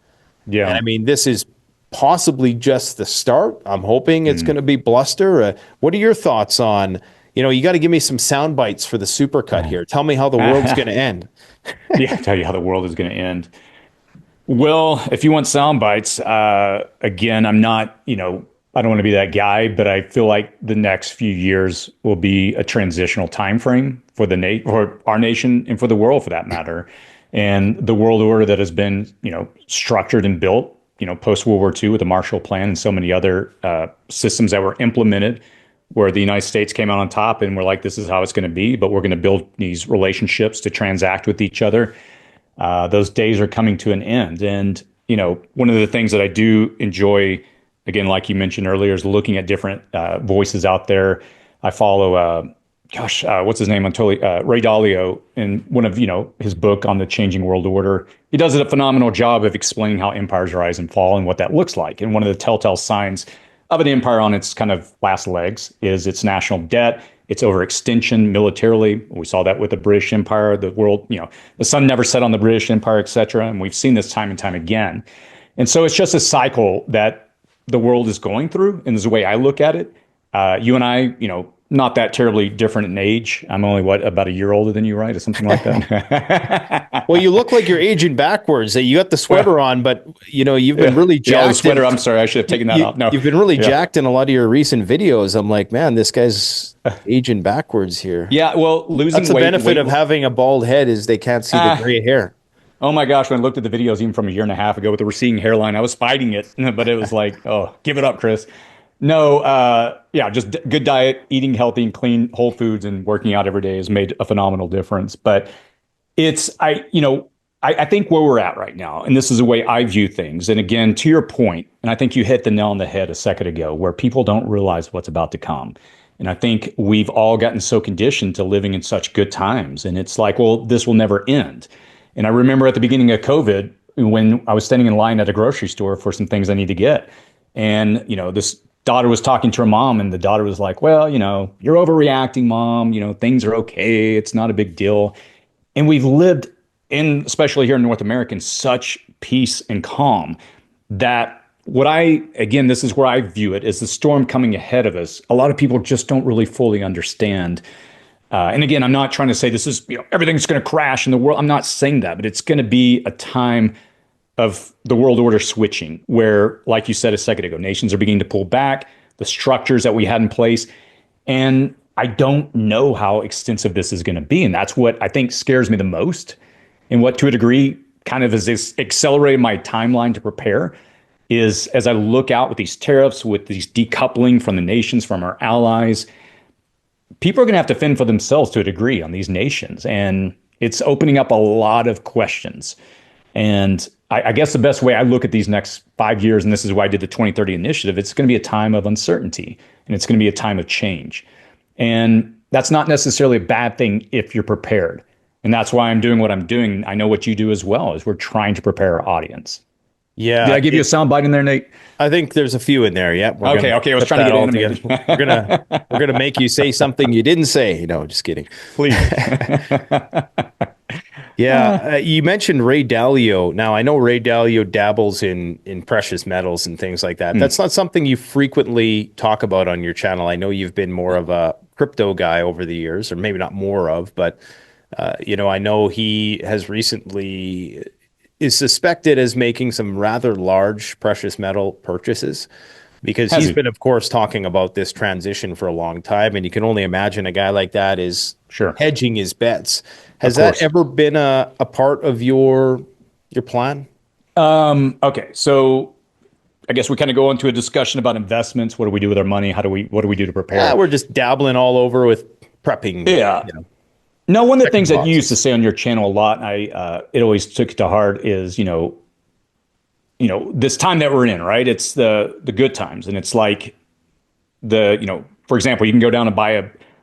And I Yeah. mean, this is possibly just the start. I'm hoping it's Mm. going to be bluster. What are your thoughts on, you got to give me some sound bites for the supercut here. Tell me how the world's going to end. Yeah, tell you how the world is going to end. Well, if you want sound bites, again, I'm not, I don't want to be that guy, but I feel like the next few years will be a transitional time frame for for our nation and for the world, for that matter. And the world order that has been, structured and built, post World War II with the Marshall Plan and so many other systems that were implemented, where the United States came out on top and we're like, this is how it's going to be, but we're going to build these relationships to transact with each other. Those days are coming to an end. And, one of the things that I do enjoy, again, like you mentioned earlier, is looking at different voices out there. I follow, what's his name? I'm totally, Ray Dalio, in one of, his book on the changing world order. He does a phenomenal job of explaining how empires rise and fall and what that looks like. And one of the telltale signs of an empire on its kind of last legs is its national debt, its overextension militarily. We saw that with the British Empire, the world, the sun never set on the British Empire, et cetera. And we've seen this time and time again. And so it's just a cycle that the world is going through. And this is the way I look at it. You and I, not that terribly different in age. I'm only, about a year older than you, right? Or something like that. Well, you look like you're aging backwards. You got the sweater Well, on, but you've been yeah. really Yeah, the jacked. sweater. I'm sorry. I should have taken that off. No. You've been really Yeah. jacked in a lot of your recent videos. I'm like, man, this guy's aging backwards here. Yeah. Well, losing That's the weight. benefit of having a bald head is they can't see the gray hair. Oh my gosh, when I looked at the videos even from a year and a half ago with the receding hairline, I was fighting it, but it was like, oh, give it up, Chris. No, yeah, just good diet, eating healthy and clean whole foods and working out every day has made a phenomenal difference. But I think where we're at right now, and this is the way I view things. And again, to your point, and I think you hit the nail on the head a second ago, where people don't realize what's about to come. And I think we've all gotten so conditioned to living in such good times. And it's like, well, this will never end. And I remember at the beginning of COVID, when I was standing in line at a grocery store for some things I need to get. And, this daughter was talking to her mom, and the daughter was like, well, you're overreacting, mom. Things are okay. It's not a big deal. And we've lived especially here in North America, in such peace and calm that again, this is where I view it as the storm coming ahead of us. A lot of people just don't really fully understand. And again, I'm not trying to say this is, everything's going to crash in the world. I'm not saying that, but it's going to be a time of the world order switching where, like you said a second ago, nations are beginning to pull back the structures that we had in place. And I don't know how extensive this is going to be. And that's what I think scares me the most. And what, to a degree, kind of has accelerated my timeline to prepare is as I look out with these tariffs, with these decoupling from the nations, from our allies, people are going to have to fend for themselves to a degree on these nations. And it's opening up a lot of questions. And I guess the best way I look at these next 5 years, and this is why I did the 2030 initiative, it's going to be a time of uncertainty and it's going to be a time of change. And that's not necessarily a bad thing if you're prepared. And that's why I'm doing what I'm doing. I know what you do as well, is we're trying to prepare our audience. Did Yeah, I give you a sound bite in there, Nate? I think there's a few in there. Yeah, we're Okay, gonna okay. I was put trying to that get all animated. together. We're gonna make you say something you didn't say. No, just kidding. Please. Yeah, you mentioned Ray Dalio. Now I know Ray Dalio dabbles in precious metals and things like that. Hmm. That's not something you frequently talk about on your channel. I know you've been more of a crypto guy over the years, or maybe not more of, but I know he has recently is suspected as making some rather large precious metal purchases because Has he's he? been, of course, talking about this transition for a long time. And you can only imagine a guy like that is Sure. hedging his bets. Of Has that course. ever been a part of your plan? Okay. So I guess we kind of go into a discussion about investments. What do we do with our money? What do we do to prepare? We're just dabbling all over with prepping, Yeah. No, one of the checking things that you used to boxes. say on your channel a lot, and it always took to heart is, this time that we're in, right? It's the good times. And it's like for example, you can go down and buy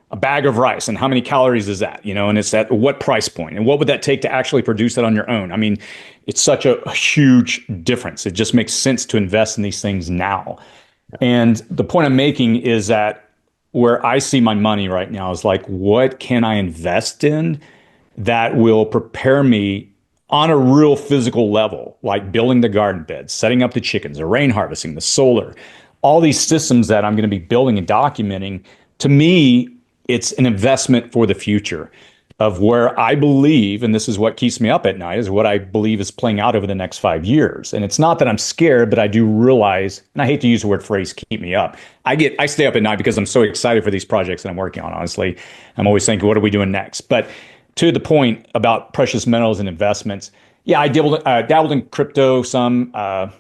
a bag of rice, and how many calories is that? And it's at what price point, and what would that take to actually produce that on your own? I mean, it's such a huge difference. It just makes sense to invest in these things now. And the point I'm making is that where I see my money right now is like, what can I invest in that will prepare me on a real physical level, like building the garden beds, setting up the chickens, the rain harvesting, the solar, all these systems that I'm going to be building and documenting. To me, it's an investment for the future of where I believe, and this is what keeps me up at night, is what I believe is playing out over the next 5 years. And it's not that I'm scared, but I do realize, and I hate to use the word phrase, keep me up. I stay up at night because I'm so excited for these projects that I'm working on, honestly. I'm always thinking, what are we doing next? But to the point about precious metals and investments, yeah, I dabbled in crypto some,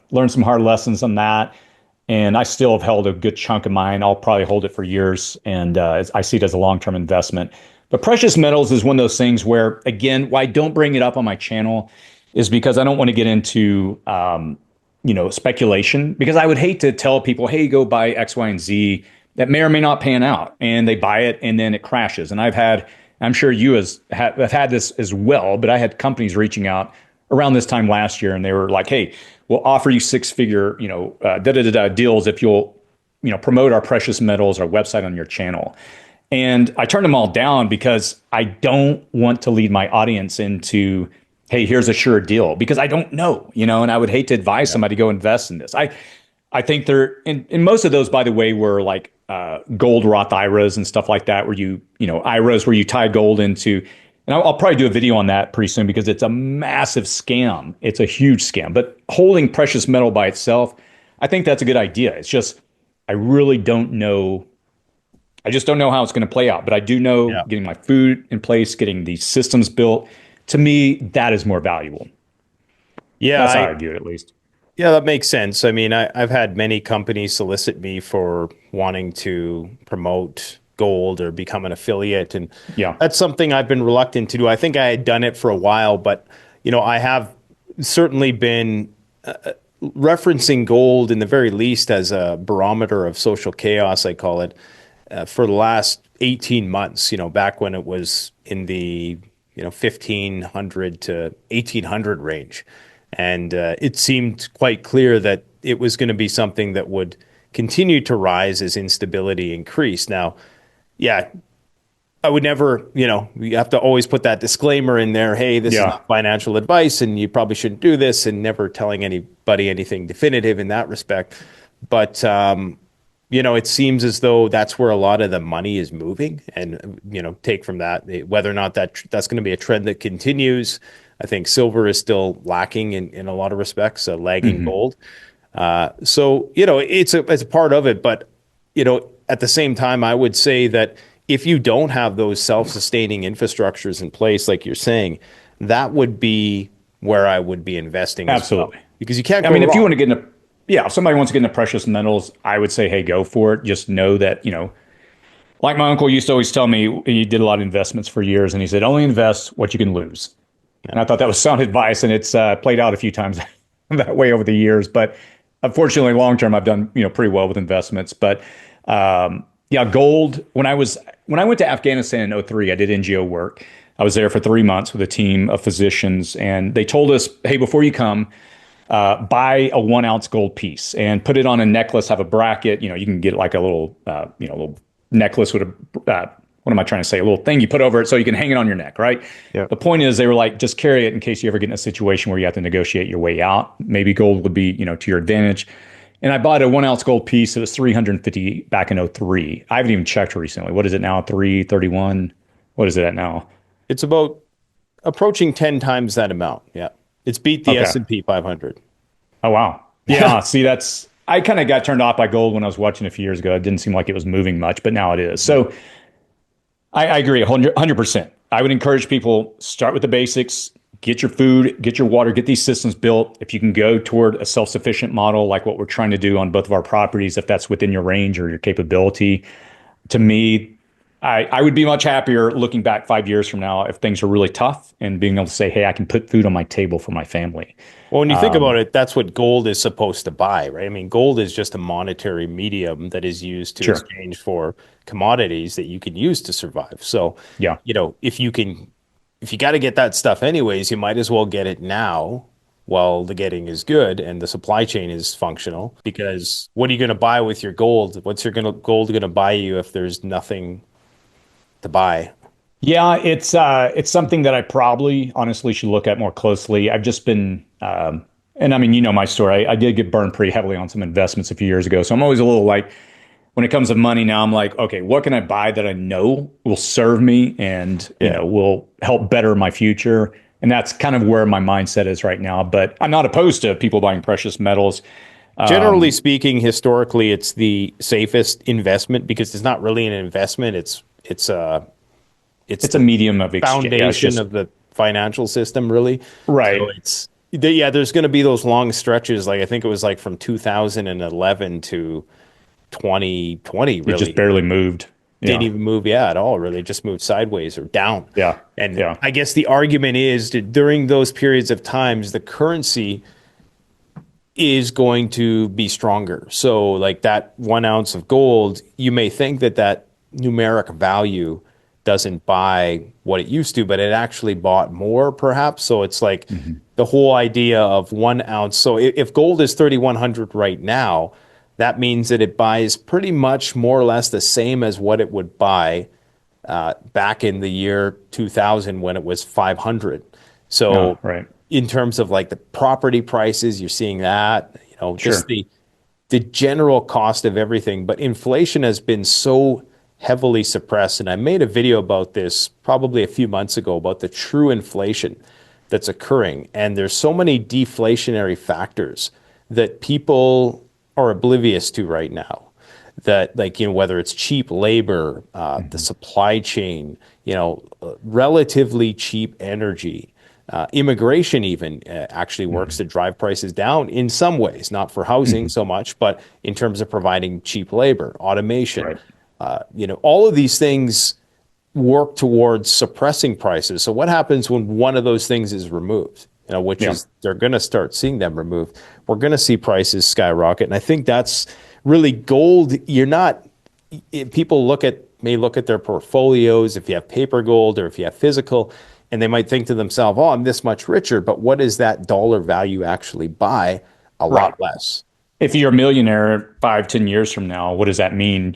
learned some hard lessons on that. And I still have held a good chunk of mine. I'll probably hold it for years. And I see it as a long-term investment. But precious metals is one of those things where, again, why I don't bring it up on my channel is because I don't want to get into, speculation. Because I would hate to tell people, hey, go buy X, Y, and Z that may or may not pan out. And they buy it and then it crashes. And I'm sure you have had this as well, but I had companies reaching out around this time last year and they were like, hey, we'll offer you six-figure, deals if you'll, promote our precious metals, our website on your channel. And I turned them all down because I don't want to lead my audience into, hey, here's a sure deal, because I don't know, and I would hate to advise somebody to go invest in this. I think in most of those, by the way, were like gold Roth IRAs and stuff like that, where IRAs where you tie gold into, and I'll probably do a video on that pretty soon because it's a massive scam. It's a huge scam. But holding precious metal by itself, I think that's a good idea. It's just, I really don't know. I just don't know how it's going to play out. But I do know Yeah. getting my food in place, getting these systems built, to me, that is more valuable. Yeah, That's how I view it, at least. yeah, that makes sense. I mean, I've had many companies solicit me for wanting to promote gold or become an affiliate, and Yeah. that's something I've been reluctant to do. I think I had done it for a while, but I have certainly been referencing gold in the very least as a barometer of social chaos, I call it, for the last 18 months, back when it was in the 1500 to 1800 range. And it seemed quite clear that it was going to be something that would continue to rise as instability increased. Now, yeah, I would never, you have to always put that disclaimer in there. Hey, this is Yeah. not financial advice and you probably shouldn't do this, and never telling anybody anything definitive in that respect. But, it seems as though that's where a lot of the money is moving. And, take from that, whether or not that's going to be a trend that continues. I think silver is still lacking in a lot of respects, lagging Hmm. gold. So, it's a part of it. But, at the same time, I would say that if you don't have those self-sustaining infrastructures in place, like you're saying, that would be where I would be investing as well. Absolutely. Because you can't I go mean, if you want wrong. to get into, yeah, if somebody wants to get into precious metals, I would say, hey, go for it. Just know that, like my uncle used to always tell me, he did a lot of investments for years, and he said, only invest what you can lose. And I thought that was sound advice, and it's played out a few times that way over the years. But unfortunately, long term, I've done pretty well with investments. But yeah, gold. When I went to Afghanistan in '03, I did NGO work. I was there for 3 months with a team of physicians, and they told us, hey, before you come, buy a 1 ounce gold piece and put it on a necklace, have a bracket. You can get like a little, little necklace with a, what am I trying to say? A little thing you put over it so you can hang it on your neck, right? Yeah. The point is they were like, just carry it in case you ever get in a situation where you have to negotiate your way out. Maybe gold would be, to your advantage. And I bought a 1 ounce gold piece. It was 350 back in '03. I haven't even checked recently. What is it now? 331? What is it at now? It's about approaching 10 times that amount. Yeah. It's beat the Okay. S&P 500. Oh, wow. Yeah. See, I kind of got turned off by gold when I was watching a few years ago. It didn't seem like it was moving much, but now it is. So I agree 100%. I would encourage people start with the basics, get your food, get your water, get these systems built. If you can go toward a self-sufficient model, like what we're trying to do on both of our properties, if that's within your range or your capability, to me, I would be much happier looking back 5 years from now if things are really tough and being able to say, hey, I can put food on my table for my family. Well, when you think about it, that's what gold is supposed to buy, right? I mean, gold is just a monetary medium that is used to Sure. exchange for commodities that you can use to survive. So, Yeah. if you got to get that stuff anyways, you might as well get it now while the getting is good and the supply chain is functional. Because what are you going to buy with your gold? What's your gold going to buy you if there's nothing to buy? Yeah, it's something that I probably honestly should look at more closely. I've just been, and I mean, my story. I did get burned pretty heavily on some investments a few years ago, so I'm always a little like, when it comes to money now, I'm like, okay, what can I buy that I know will serve me and will help better my future? And that's kind of where my mindset is right now. But I'm not opposed to people buying precious metals. Generally speaking, historically, it's the safest investment because it's not really an investment. It's It's a medium of exchange. Yeah, it's foundation just- of the financial system, really. Right. So there's going to be those long stretches. Like I think it was like from 2011 to 2020, it really. just barely moved. Didn't Yeah. even move, at all, really. Just moved sideways or down. Yeah. And Yeah. I guess the argument is that during those periods of times, the currency is going to be stronger. So, like that 1 ounce of gold, you may think that numeric value doesn't buy what it used to, but it actually bought more, perhaps. So it's like the whole idea of 1 ounce. So if gold is 3,100 right now, that means that it buys pretty much more or less the same as what it would buy back in the year 2000 when it was 500. So Oh, right. in terms of like the property prices, you're seeing that, just Sure. the general cost of everything. But inflation has been so heavily suppressed. And I made a video about this probably a few months ago about the true inflation that's occurring. And there's so many deflationary factors that people are oblivious to right now. That, like, whether it's cheap labor, the supply chain, relatively cheap energy, immigration even actually works to drive prices down in some ways, not for housing so much, but in terms of providing cheap labor, automation. Right. All of these things work towards suppressing prices. So what happens when one of those things is removed? Which Yeah. is they're going to start seeing them removed. We're going to see prices skyrocket, and I think that's really gold. People may look at their portfolios if you have paper gold or if you have physical, and they might think to themselves, "Oh, I'm this much richer," but what does that dollar value actually buy? A lot less. If you're a millionaire 5, 10 years from now, what does that mean?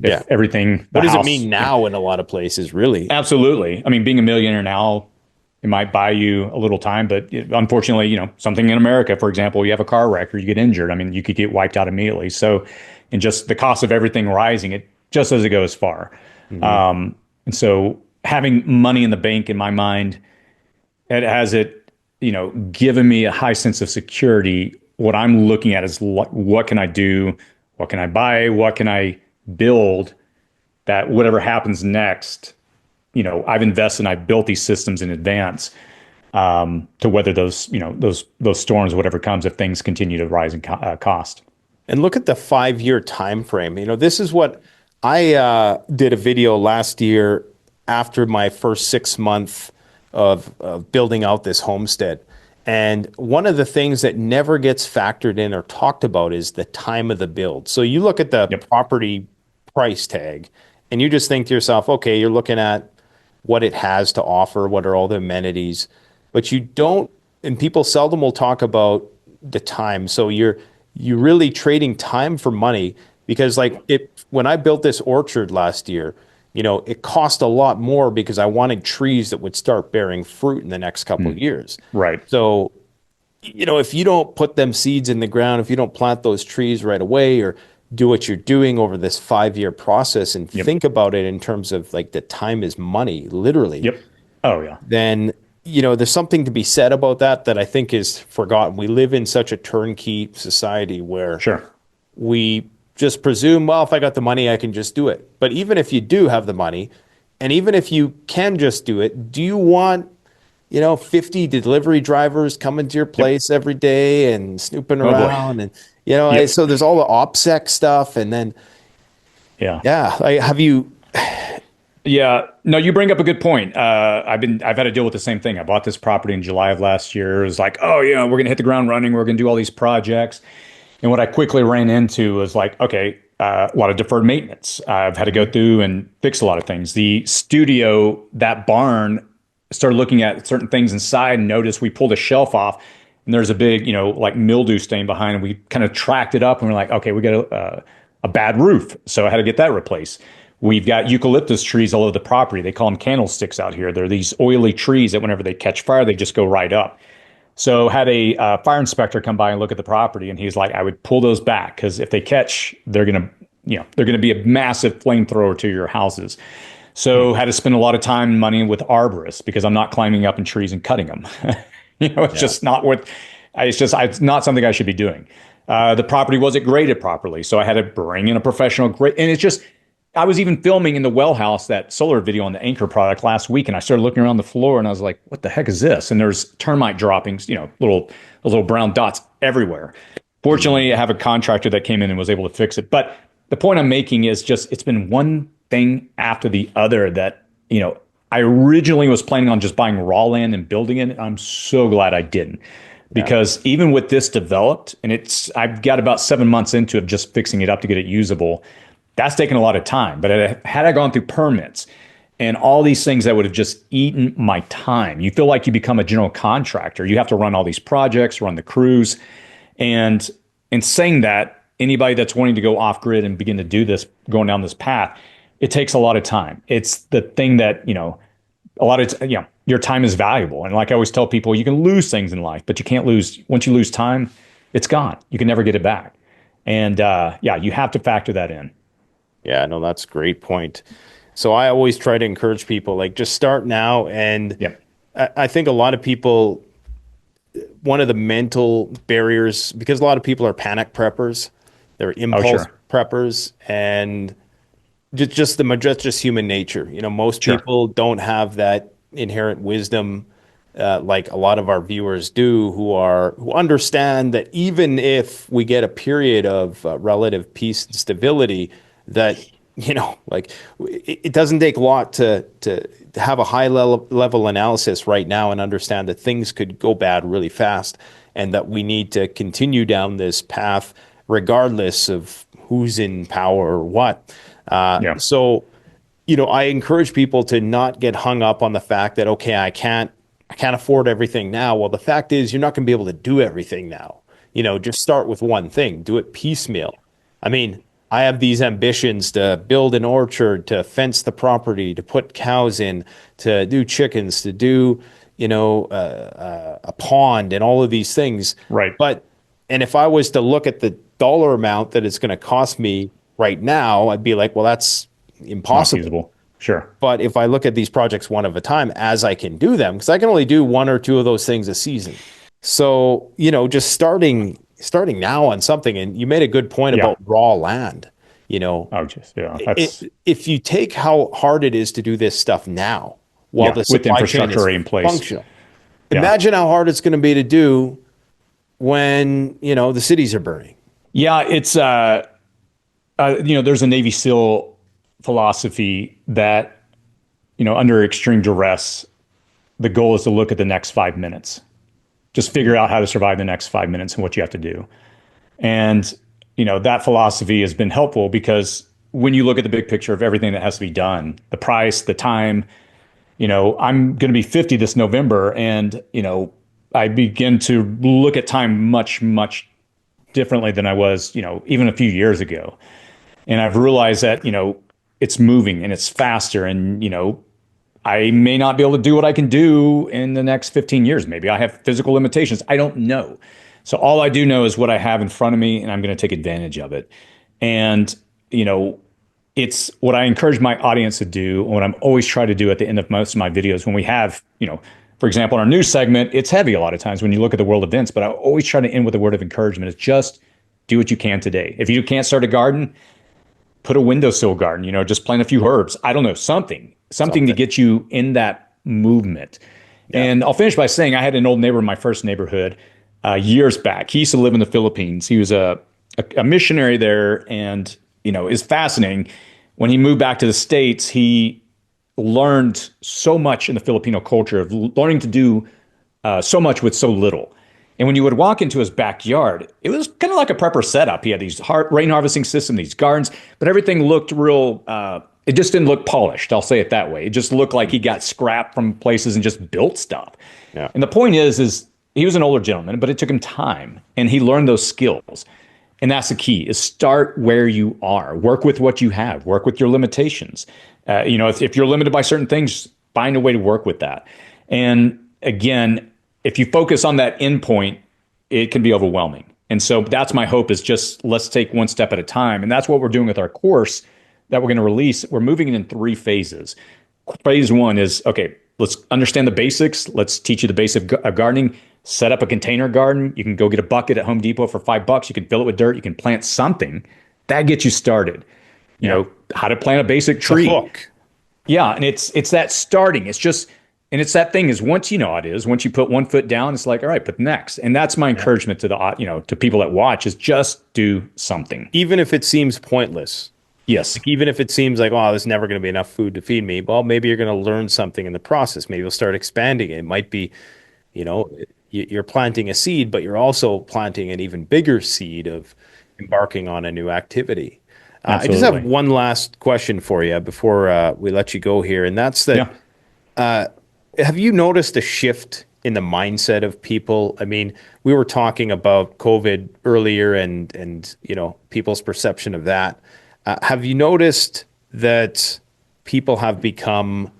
If everything, What the does it house- mean now in a lot of places, really? Absolutely. I mean, being a millionaire now, it might buy you a little time, but unfortunately, something in America, for example, you have a car wreck or you get injured. I mean, you could get wiped out immediately. So, and just the cost of everything rising, it just as it goes far. And so having money in the bank, in my mind, given me a high sense of security. What I'm looking at is what can I do? What can I buy? What can I build that whatever happens next, I've invested and I've built these systems in advance to weather those storms, whatever comes, if things continue to rise in cost. And look at the 5-year time frame. This is what I did a video last year after my first 6 month of building out this homestead. And one of the things that never gets factored in or talked about is the time of the build. So you look at the property price tag and you just think to yourself, okay, you're looking at what it has to offer, what are all the amenities, but you don't, and people seldom will talk about the time. So you're really trading time for money because like it when I built this orchard last year, it cost a lot more because I wanted trees that would start bearing fruit in the next couple of years. Right. So, if you don't put them seeds in the ground, if you don't plant those trees right away or do what you're doing over this 5-year process and Yep. think about it in terms of like the time is money, literally, Yep. Oh yeah. then there's something to be said about that I think is forgotten. We live in such a turnkey society where Sure. we just presume, well, if I got the money, I can just do it. But even if you do have the money, and even if you can just do it, do you want 50 delivery drivers coming to your Yep. place every day and snooping Oh boy. around and Yep. so there's all the OPSEC stuff and then Yeah. have you Yeah, no, you bring up a good point. I've had to deal with the same thing. I bought this property in July of last year. It was like, oh yeah, we're gonna hit the ground running. We're gonna do all these projects. And what I quickly ran into was like, okay, a lot of deferred maintenance. I've had to go through and fix a lot of things. The studio, that barn, started looking at certain things inside and noticed we pulled a shelf off and there's a big, like mildew stain behind it. We kind of tracked it up and we're like, okay, we got a bad roof. So I had to get that replaced. We've got eucalyptus trees all over the property. They call them candlesticks out here. They're these oily trees that whenever they catch fire, they just go right up. So had a fire inspector come by and look at the property, and he's like, "I would pull those back because if they catch, they're gonna be a massive flamethrower to your houses." So had to spend a lot of time and money with arborists because I'm not climbing up in trees and cutting them. It's just not what. It's not something I should be doing. The property wasn't graded properly, so I had to bring in a professional grade, and it's just. I was even filming in the well house that solar video on the Anchor product last week, and I started looking around the floor, and I was like, "What the heck is this?" And there's termite droppings, little brown dots everywhere. Fortunately, I have a contractor that came in and was able to fix it. But the point I'm making is just it's been one thing after the other that I originally was planning on just buying raw land and building it. I'm so glad I didn't. Because even with this developed, and I've got about 7 months into it just fixing it up to get it usable. That's taken a lot of time. But had I gone through permits and all these things that would have just eaten my time, you feel like you become a general contractor. You have to run all these projects, run the crews. And in saying that, anybody that's wanting to go off grid and begin to do this, going down this path, it takes a lot of time. It's the thing that, a lot of, your time is valuable. And like I always tell people, you can lose things in life, but you can't once you lose time, it's gone. You can never get it back. And you have to factor that in. Yeah, no, that's a great point. So I always try to encourage people, like, just start now. And Yep. I think a lot of people, one of the mental barriers, because a lot of people are panic preppers, they're impulse sure. preppers, and just human nature. Most Sure. people don't have that inherent wisdom like a lot of our viewers do, who understand that even if we get a period of relative peace and stability, that like it doesn't take a lot to have a high level analysis right now and understand that things could go bad really fast, and that we need to continue down this path regardless of who's in power or what. So I encourage people to not get hung up on the fact that, okay, I can't afford everything now. Well, the fact is you're not going to be able to do everything now. Just start with one thing, do it piecemeal. I mean, I have these ambitions to build an orchard, to fence the property, to put cows in, to do chickens, to do, a pond and all of these things. Right. And if I was to look at the dollar amount that it's going to cost me right now, I'd be like, well, that's impossible. Not feasible. Sure. But if I look at these projects one at a time as I can do them, because I can only do one or two of those things a season. So, just starting now on something, and you made a good point about raw land, if you take how hard it is to do this stuff now, while the with supply chain infrastructure is in place. functional, imagine how hard it's going to be to do when, the cities are burning. Yeah, it's, there's a Navy SEAL philosophy that, under extreme duress, the goal is to look at the next 5 minutes. Just figure out how to survive the next 5 minutes and what you have to do. And, that philosophy has been helpful because when you look at the big picture of everything that has to be done, the price, the time, I'm going to be 50 this November, and, I begin to look at time much, much differently than I was, even a few years ago. And I've realized that, it's moving and it's faster. And, I may not be able to do what I can do in the next 15 years. Maybe I have physical limitations. I don't know. So all I do know is what I have in front of me, and I'm going to take advantage of it. And, it's what I encourage my audience to do, what I'm always try to do at the end of most of my videos when we have, for example, in our news segment, it's heavy a lot of times when you look at the world events, but I always try to end with a word of encouragement. It's just do what you can today. If you can't start a garden, put a windowsill garden, just plant a few herbs. I don't know, something to get you in that movement. Yeah. And I'll finish by saying I had an old neighbor in my first neighborhood years back. He used to live in the Philippines. He was a missionary there, and is fascinating. When he moved back to the States, he learned so much in the Filipino culture of learning to do so much with so little. And when you would walk into his backyard, it was kind of like a prepper setup. He had these rain harvesting system, these gardens, but everything looked real. It just didn't look polished. I'll say it that way. It just looked like he got scrap from places and just built stuff. Yeah. And the point is he was an older gentleman, but it took him time, and he learned those skills. And that's the key: is start where you are. Work with what you have. Work with your limitations. If you're limited by certain things, find a way to work with that. And again, if you focus on that end point, it can be overwhelming. And so that's my hope, is just let's take one step at a time. And that's what we're doing with our course that we're going to release. We're moving it in 3 phases. Phase 1 is, okay, let's understand the basics. Let's teach you the basics of gardening. Set up a container garden. You can go get a bucket at Home Depot for $5. You can fill it with dirt. You can plant something. That gets you started. You know, how to plant a basic tree. Hook. Yeah, and it's that starting. It's just, and it's that thing is, once you know how it is, once you put one foot down, it's like, all right, but next. And that's my encouragement to to people that watch, is just do something. Even if it seems pointless. Yes. Like, even if it seems like, oh, there's never going to be enough food to feed me. Well, maybe you're going to learn something in the process. Maybe you'll start expanding it. It might be, you're planting a seed, but you're also planting an even bigger seed of embarking on a new activity. I just have one last question for you before we let you go here. And that's that, have you noticed a shift in the mindset of people? I mean, we were talking about COVID earlier and people's perception of that. Have you noticed that people have become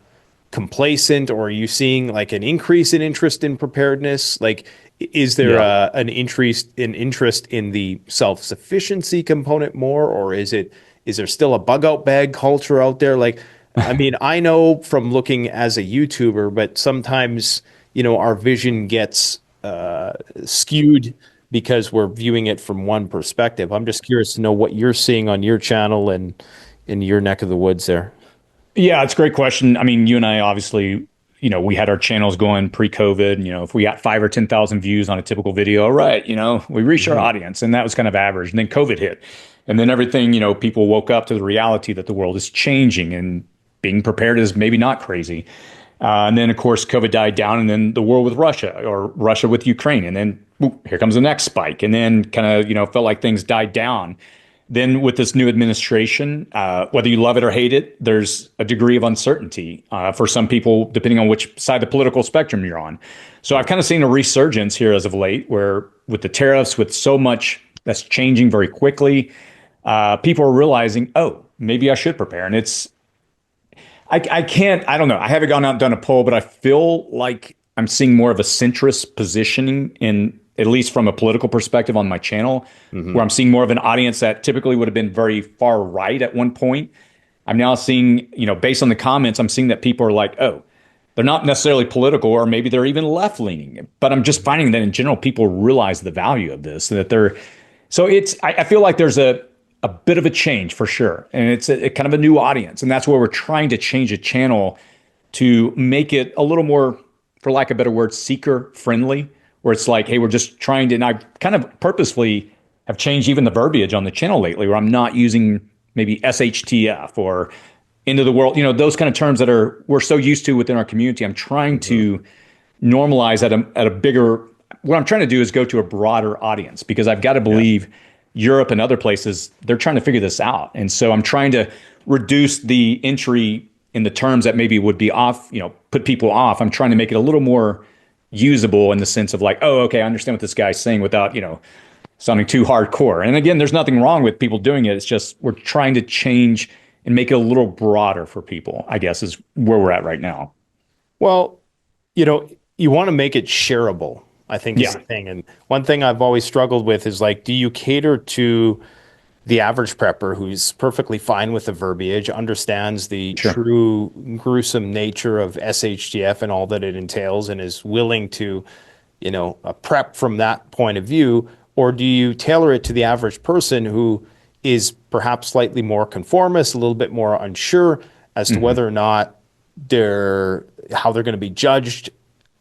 complacent, or are you seeing like an increase in interest in preparedness? Like, is there an interest in the self-sufficiency component more, or is there still a bug out bag culture out there? Like, I mean, I know from looking as a YouTuber, but sometimes, our vision gets skewed because we're viewing it from one perspective. I'm just curious to know what you're seeing on your channel and in your neck of the woods there. Yeah, it's a great question. I mean, you and I obviously, we had our channels going pre-COVID. If we got 5 or 10,000 views on a typical video, all right, we reached our audience, and that was kind of average. And then COVID hit, and then everything, people woke up to the reality that the world is changing, and being prepared is maybe not crazy. And then, of course, COVID died down, and then the war with Russia, or Russia with Ukraine, and then here comes the next spike, and then kind of, felt like things died down. Then with this new administration, whether you love it or hate it, there's a degree of uncertainty for some people, depending on which side of the political spectrum you're on. So I've kind of seen a resurgence here as of late, where with the tariffs, with so much that's changing very quickly, people are realizing, oh, maybe I should prepare. And I don't know. I haven't gone out and done a poll, but I feel like I'm seeing more of a centrist positioning in, at least from a political perspective on my channel, where I'm seeing more of an audience that typically would have been very far right at one point. I'm now seeing, based on the comments, I'm seeing that people are like, oh, they're not necessarily political, or maybe they're even left leaning. But I'm just finding that in general, people realize the value of this, I feel like there's a bit of a change for sure. And it's a kind of a new audience. And that's where we're trying to change a channel to make it a little more, for lack of a better word, seeker friendly, where it's like, hey, we're just trying to, and I kind of purposefully have changed even the verbiage on the channel lately, where I'm not using maybe SHTF or end of the world, those kind of terms that we're so used to within our community. I'm trying to normalize at a bigger, what I'm trying to do is go to a broader audience, because I've got to believe Europe and other places, they're trying to figure this out. And so I'm trying to reduce the entry in the terms that maybe would be off, put people off. I'm trying to make it a little more usable in the sense of like, oh, okay, I understand what this guy's saying without, sounding too hardcore. And again, there's nothing wrong with people doing it. It's just we're trying to change and make it a little broader for people, I guess, is where we're at right now. Well, you want to make it shareable, I think is the thing. And one thing I've always struggled with is like, do you cater to the average prepper who's perfectly fine with the verbiage, understands the true gruesome nature of SHTF and all that it entails, and is willing to, prep from that point of view? Or do you tailor it to the average person who is perhaps slightly more conformist, a little bit more unsure as to whether or not how they're going to be judged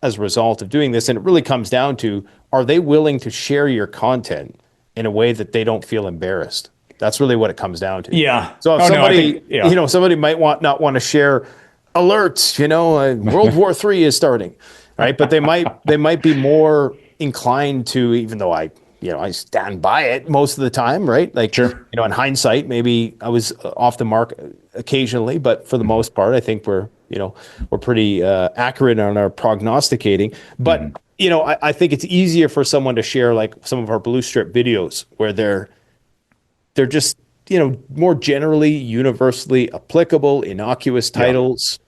as a result of doing this? And it really comes down to, are they willing to share your content in a way that they don't feel embarrassed? That's really what it comes down to. Yeah. So if somebody might not want to share alerts, World War III is starting, right? But they might be more inclined to, even though I stand by it most of the time, right? Like, in hindsight, maybe I was off the mark occasionally, but for the most part, I think we're pretty accurate on our prognosticating. But, I think it's easier for someone to share like some of our blue strip videos where they're just, more generally, universally applicable, innocuous titles,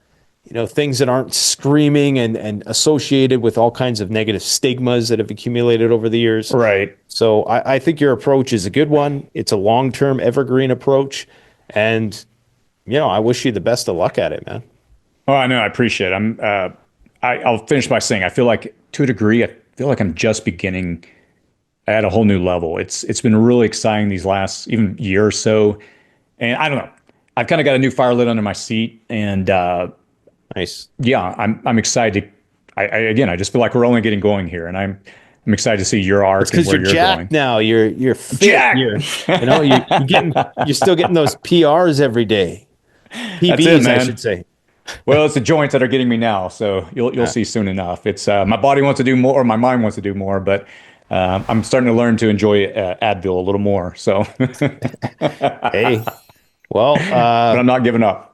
things that aren't screaming and associated with all kinds of negative stigmas that have accumulated over the years. Right. So I think your approach is a good one. It's a long-term evergreen approach. And, I wish you the best of luck at it, man. Oh, I know. I appreciate it. I'll finish by saying, I feel like to a degree, I feel like I'm just beginning at a whole new level. It's been really exciting these last even year or so. And I don't know, I've kind of got a new fire lit under my seat, and nice. Yeah, I'm excited. I just feel like we're only getting going here, and I'm excited to see your arc and where you're going. Now you're fit. Jacked. You're still getting those PRs every day. PBs, I should say. Well, it's the joints that are getting me now, so you'll see soon enough. It's my body wants to do more, or my mind wants to do more, but I'm starting to learn to enjoy Advil a little more. So, hey, well, but I'm not giving up.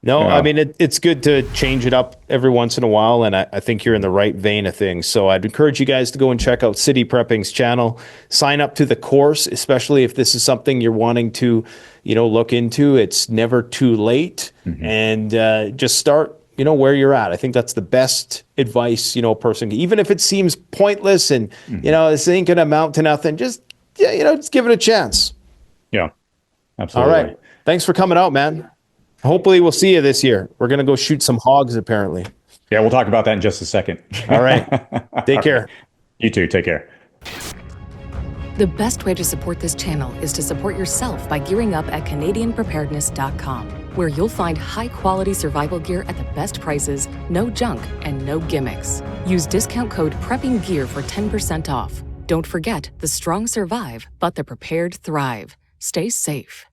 No, I mean, it's good to change it up every once in a while, and I think you're in the right vein of things. So I'd encourage you guys to go and check out City Prepping's channel. Sign up to the course, especially if this is something you're wanting to, look into. It's never too late, and just start, where you're at. I think that's the best advice, a person, even if it seems pointless and, this ain't going to amount to nothing, just give it a chance. Yeah, absolutely. All right. Thanks for coming out, man. Hopefully we'll see you this year. We're going to go shoot some hogs, apparently. Yeah, we'll talk about that in just a second. All right. Take care. You too. Take care. The best way to support this channel is to support yourself by gearing up at CanadianPreparedness.com, where you'll find high-quality survival gear at the best prices, no junk, and no gimmicks. Use discount code PREPPINGGEAR for 10% off. Don't forget, the strong survive, but the prepared thrive. Stay safe.